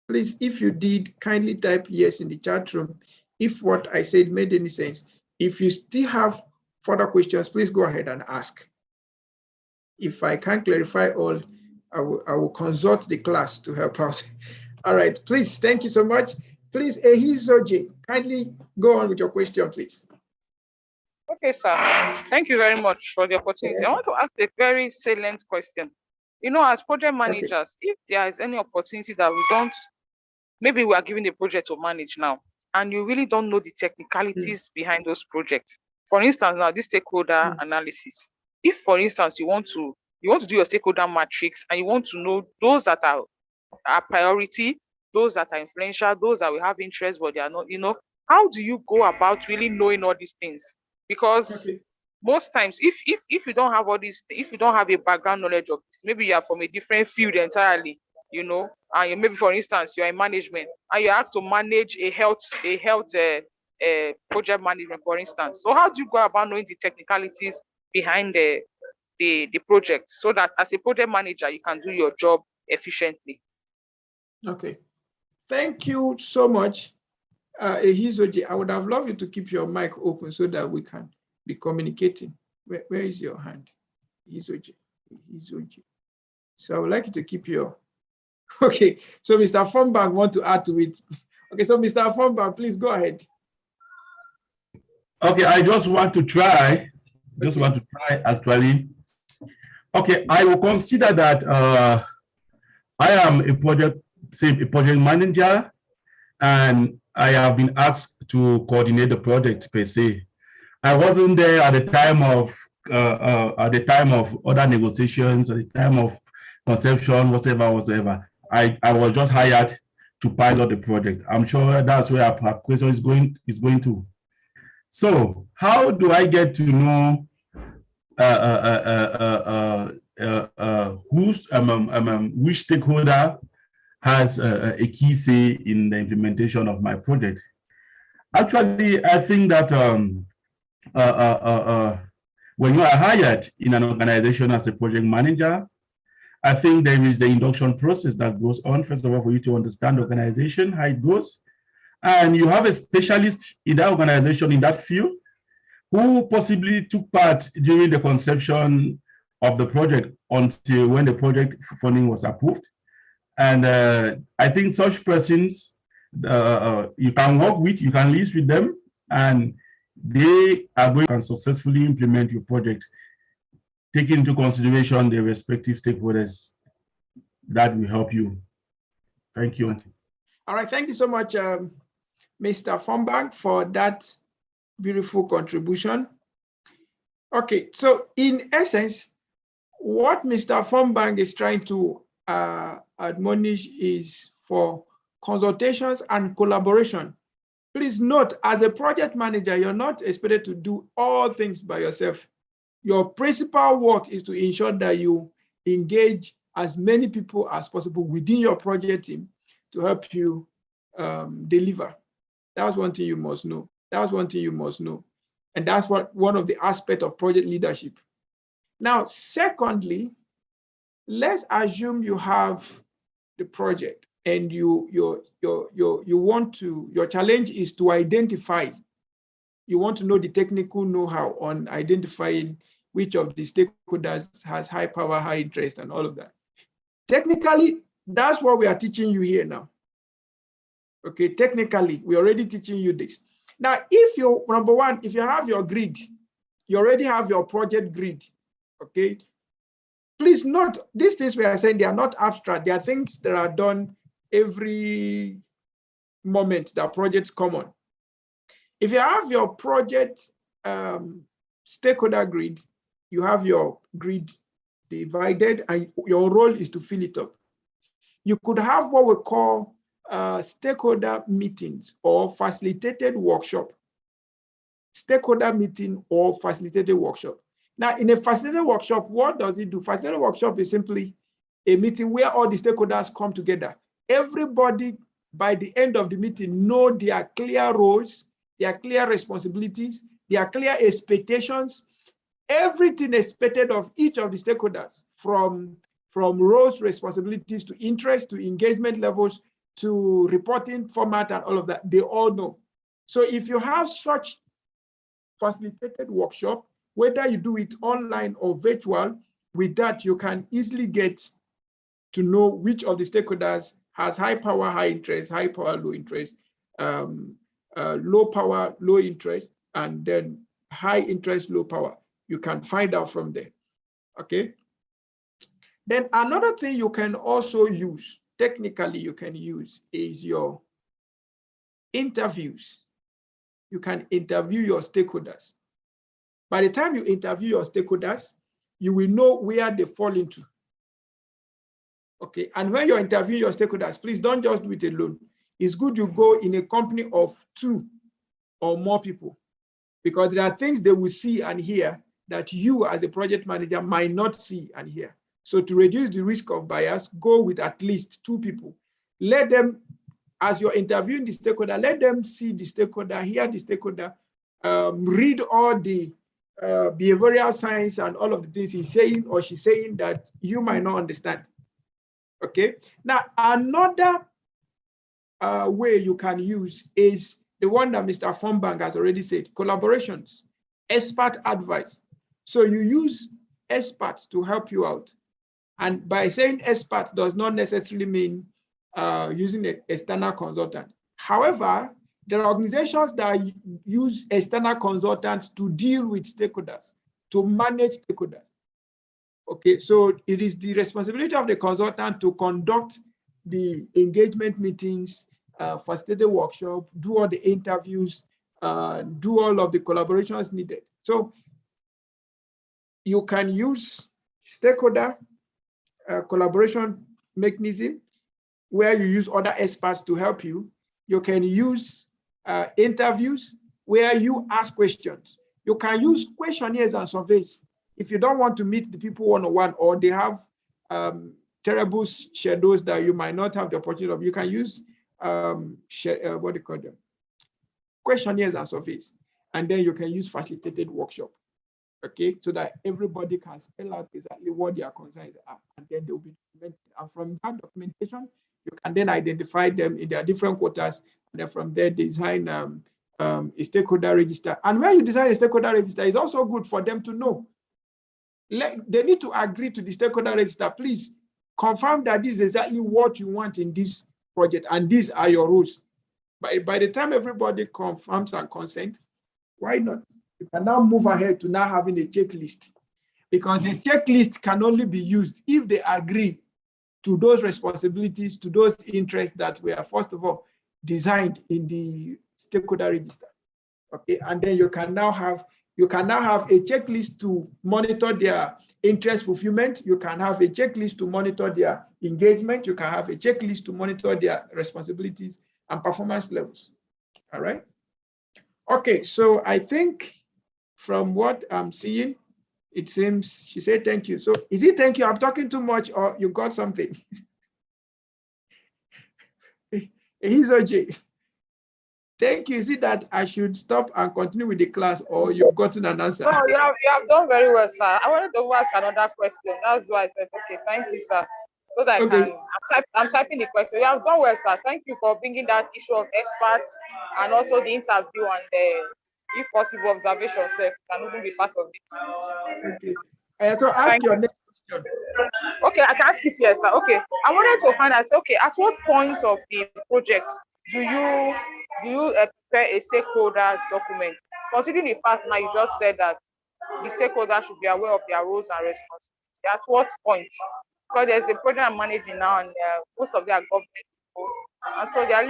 Speaker 1: Please, if you did, kindly type yes in the chat room if what I said made any sense. If you still have further questions, please go ahead and ask. If I can't clarify all, I will consult the class to help out. All right, please, thank you so much. Please, Ehizoje, kindly go on with your question, please.
Speaker 6: Okay, sir. Thank you very much for the opportunity. I want to ask a very salient question. You know, as project managers, if there is any opportunity that we don't, maybe we are given a project to manage now, and you really don't know the technicalities behind those projects. For instance, now this stakeholder analysis. If, for instance, you want to do your stakeholder matrix and you want to know those that are priority, those that are influential, those that will have interest, but they are not, you know, how do you go about really knowing all these things? Because most times, if you don't have all these, if you don't have a background knowledge of this, maybe you are from a different field entirely, you know, and maybe, for instance, you're in management and you're asked to manage a health project management, for instance. So how do you go about knowing the technicalities behind the project so that as a project manager, you can do your job efficiently? Okay.
Speaker 1: Thank you so much, Ehizoji. I would have loved you to keep your mic open so that we can be communicating. Where is your hand? Ehizoji. So I would like you to keep your, okay. So Mr. Fonbang want to add to it. Okay, so Mr. Fonbang, please go ahead.
Speaker 2: Okay, I just want to try, actually. Okay, I will consider that I am a project manager, and I have been asked to coordinate the project per se. I wasn't there at the time of other negotiations, at the time of conception, whatever. I was just hired to pilot the project. I'm sure that's where our question is going to. So how do I get to know which stakeholder has a key say in the implementation of my project? Actually, I think that when you are hired in an organization as a project manager, I think there is the induction process that goes on, first of all, for you to understand the organization, how it goes. And you have a specialist in that organization, in that field, who possibly took part during the conception of the project until when the project funding was approved. And I think such persons, you can work with, you can live with them, and they are going to successfully implement your project, taking into consideration the respective stakeholders that will help you. Thank you.
Speaker 1: All right, thank you so much, Mr. Fombang, for that beautiful contribution. Okay, so in essence, what Mr. Fombang is trying to admonish is for consultations and collaboration. Please note, as a project manager, you're not expected to do all things by yourself. Your principal work is to ensure that you engage as many people as possible within your project team to help you deliver. That's one thing you must know. That's one thing you must know. And that's one of the aspects of project leadership. Now, secondly, let's assume you have the project and your challenge is to identify. You want to know the technical know-how on identifying which of the stakeholders has high power, high interest, and all of that. Technically, that's what we are teaching you here now. Okay, technically, we're already teaching you this. Now, if you, number one, if you have your grid, you already have your project grid, okay? Please note, these things we are saying, they are not abstract. They are things that are done every moment that projects come on. If you have your project stakeholder grid, you have your grid divided and your role is to fill it up. You could have what we call stakeholder meetings or facilitated workshop. Stakeholder meeting or facilitated workshop. Now, in a facilitated workshop, what does it do? Facilitated workshop is simply a meeting where all the stakeholders come together. Everybody, by the end of the meeting, know their clear roles, their clear responsibilities, their clear expectations, everything expected of each of the stakeholders, from roles, responsibilities, to interest, to engagement levels, to reporting format and all of that, they all know. So if you have such facilitated workshop, whether you do it online or virtual, with that you can easily get to know which of the stakeholders has high power, high interest, high power, low interest, low power, low interest, and then high interest, low power. You can find out from there, okay? Then another thing you can also use, technically you can use, is your interviews. You can interview your stakeholders. By the time you interview your stakeholders, you will know where they fall into. Okay, and when you're interviewing your stakeholders, please don't just do it alone. It's good you go in a company of 2 or more people, because there are things they will see and hear that you as a project manager might not see and hear. So to reduce the risk of bias, go with at least 2 people. Let them, as you're interviewing the stakeholder, let them see the stakeholder, hear the stakeholder, read all the behavioral science and all of the things he's saying or she's saying that you might not understand. Okay. Now, another way you can use is the one that Mr. Fombang has already said, collaborations, expert advice. So you use experts to help you out. And by saying expert does not necessarily mean using an external consultant. However, there are organizations that use external consultants to deal with stakeholders, to manage stakeholders. Okay, so it is the responsibility of the consultant to conduct the engagement meetings, facilitate the workshop, do all the interviews, do all of the collaborations needed. So you can use stakeholder collaboration mechanism where you use other experts to help you. You can use interviews where you ask questions. You can use questionnaires and surveys. If you don't want to meet the people one-on-one or they have terrible schedules that you might not have the opportunity of, you can use what do you call them? Questionnaires and surveys. And then you can use facilitated workshop. okay, so that everybody can spell out exactly what their concerns are, and then they'll be documented. And from that documentation, you can then identify them in their different quotas, and then from there design a stakeholder register. And when you design a stakeholder register, it's also good for them to know. They need to agree to the stakeholder register. Please confirm that this is exactly what you want in this project, and these are your rules. By the time everybody confirms and consent, why not? You can now move ahead to now having a checklist, because the checklist can only be used if they agree to those responsibilities, to those interests that were, first of all, designed in the stakeholder register. Okay, and then you can now have a checklist to monitor their interest fulfillment. You can have a checklist to monitor their engagement. You can have a checklist to monitor their responsibilities and performance levels. All right. Okay, so I think from what I'm seeing, it seems she said thank you. So is it thank you? I'm talking too much, or you got something? He's OJ. Thank you. Is it that I should stop and continue with the class, or you've gotten an answer?
Speaker 6: No, you have done very well, sir. I wanted to ask another question. That's why I said, okay, thank you, sir. So that
Speaker 1: Okay.
Speaker 6: I'm typing the question. You have done well, sir. Thank you for bringing that issue of experts and also the interview and the, if possible, observation, sir, can even be part of it.
Speaker 1: Okay. So ask your next question.
Speaker 6: Okay, I can ask it here, sir. Okay, I wanted to find out, okay, at what point of the project do you prepare a stakeholder document? Considering the fact now you just said that the stakeholders should be aware of their roles and responsibilities. At what point? Because there's a program managing now, and most of their government people, and so they are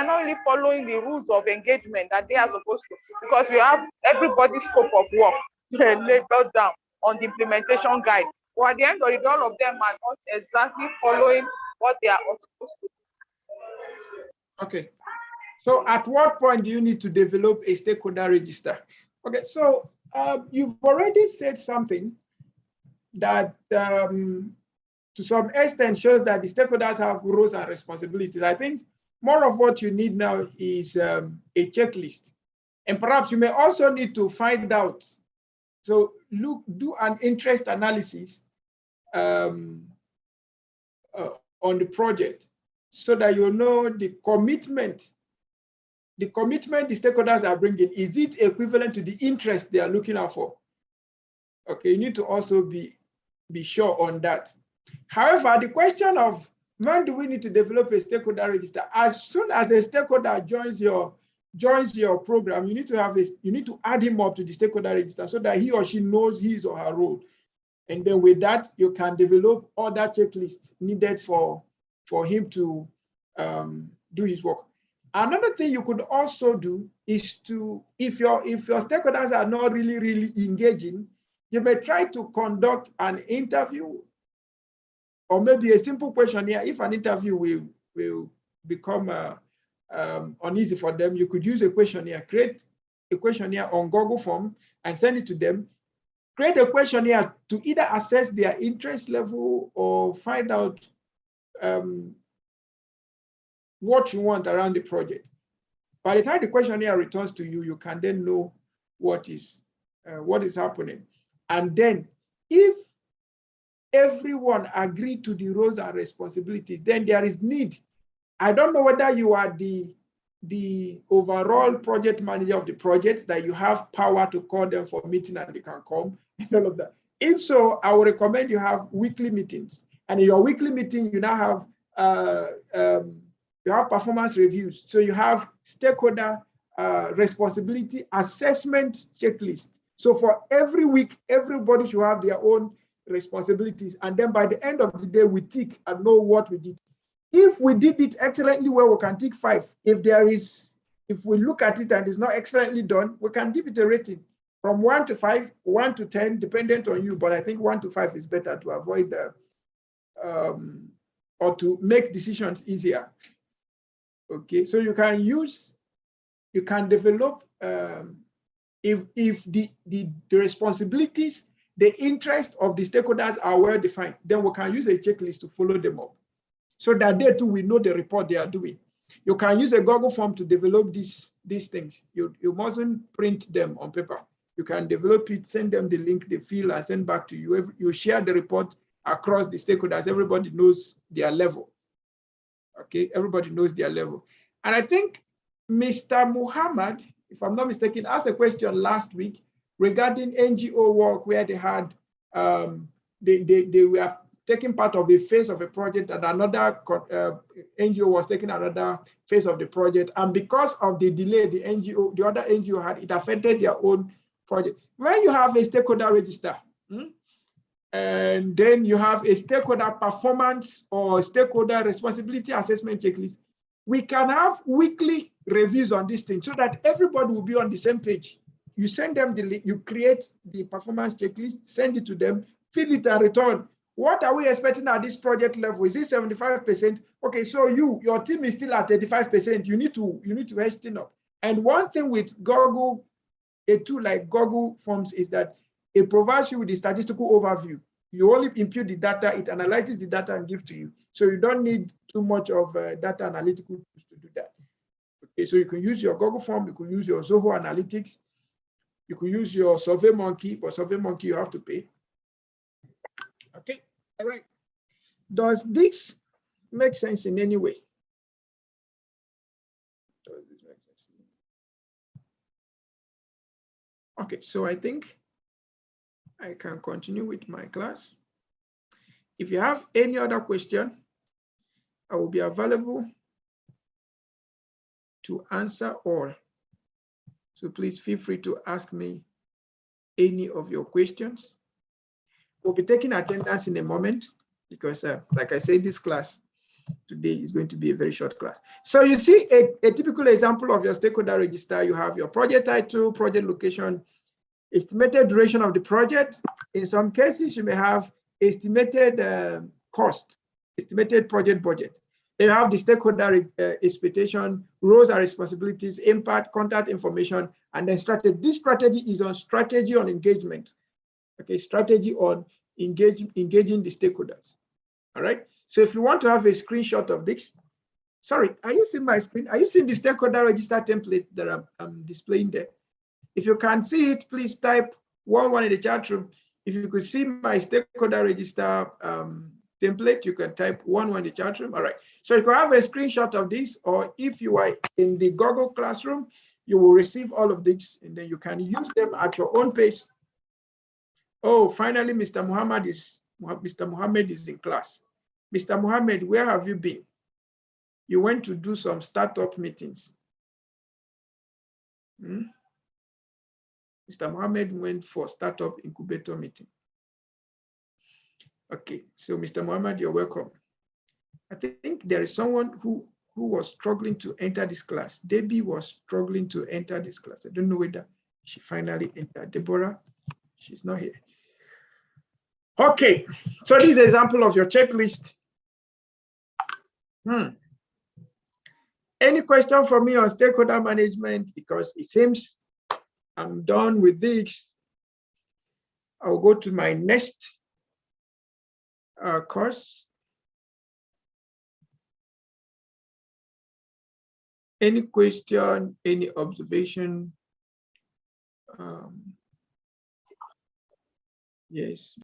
Speaker 6: not really following the rules of engagement that they are supposed to, because we have everybody's scope of work labeled down on the implementation guide. But at the end of the day, all of them are not exactly following what they are supposed to do.
Speaker 1: Okay. So at what point do you need to develop a stakeholder register? Okay, so you've already said something that to some extent shows that the stakeholders have roles and responsibilities. I think more of what you need now is a checklist. And perhaps you may also need to find out, so do an interest analysis on the project, so that you know the commitment the stakeholders are bringing, is it equivalent to the interest they are looking out for? Okay, you need to also be sure on that. However, the question of when do we need to develop a stakeholder register? As soon as a stakeholder joins your program, you need to add him up to the stakeholder register so that he or she knows his or her role. And then with that, you can develop other checklists needed for him to do his work. Another thing you could also do is to, if your stakeholders are not really engaging, you may try to conduct an interview, or maybe a simple questionnaire. If an interview will become uneasy for them, you could use a questionnaire, create a questionnaire on Google Form and send it to them. Create a questionnaire to either assess their interest level or find out what you want around the project. By the time the questionnaire returns to you, you can then know what is happening. And then if everyone agreed to the roles and responsibilities, then there is need. I don't know whether you are the overall project manager of the project, that you have power to call them for meeting and they can come and all of that. If so, I would recommend you have weekly meetings. And in your weekly meeting, you now have performance reviews. So you have stakeholder responsibility assessment checklist. So for every week, everybody should have their own responsibilities. And then by the end of the day, we tick and know what we did. If we did it excellently well, we can tick 5. If we look at it and it's not excellently done, we can give it a rating from 1 to 5, 1 to 10, dependent on you. But I think 1 to 5 is better to avoid or to make decisions easier. Okay, so you can develop if the responsibilities, the interest of the stakeholders are well defined, then we can use a checklist to follow them up, so that they too will know the report they are doing. You can use a Google form to develop these things. You mustn't print them on paper. You can develop it, send them the link, they fill, and send back to you. You share the report across the stakeholders. Everybody knows their level. Okay, everybody knows their level. And I think Mr. Muhammad, if I'm not mistaken, asked a question last week regarding NGO work where they had, they were taking part of a phase of a project and another NGO was taking another phase of the project. And because of the delay the other NGO had, it affected their own project. When you have a stakeholder register, and then you have a stakeholder performance or stakeholder responsibility assessment checklist, we can have weekly reviews on this thing so that everybody will be on the same page. You send them the link, you create the performance checklist, send it to them, fill it and return. What are we expecting at this project level? Is it 75%? Okay, so your team is still at 35%. You need to hasten up. And one thing with Google, a tool like Google Forms, is that it provides you with the statistical overview. You only input the data, it analyzes the data and gives to you. So you don't need too much of data analytical tools to do that. Okay, so you can use your Google Form, you can use your Zoho Analytics, you can use your SurveyMonkey, but SurveyMonkey you have to pay. Okay, all right. Does this make sense in any way? Does this make sense? Okay, so I think I can continue with my class. If you have any other question, I will be available to answer all. So please feel free to ask me any of your questions. We'll be taking attendance in a moment because, like I said, this class today is going to be a very short class. So you see a typical example of your stakeholder register. You have your project title, project location, estimated duration of the project. In some cases, you may have estimated cost, estimated project budget. You have the stakeholder expectation, roles and responsibilities, impact, contact information, and then strategy. This strategy is on strategy on engagement. Okay, strategy on engaging the stakeholders. All right. So if you want to have a screenshot of this, sorry, are you seeing my screen? Are you seeing the stakeholder register template that I'm displaying there? If you can't see it, please type 11 in the chat room. If you could see my stakeholder register template, you can type 11 in the chat room. All right. So you can have a screenshot of this, or if you are in the Google Classroom, you will receive all of this, and then you can use them at your own pace. Oh, finally, Mr. Muhammad is in class. Mr. Muhammad, where have you been? You went to do some startup meetings. Mr. Muhammad went for startup incubator meeting. Okay, so Mr. Muhammad, you're welcome. I think there is someone who was struggling to enter this class. Debbie was struggling to enter this class. I don't know whether she finally entered. Deborah, she's not here. Okay, so this is an example of your checklist. Any question for me on stakeholder management? Because it seems I'm done with this. I'll go to my next course. Any question, any observation? Yes.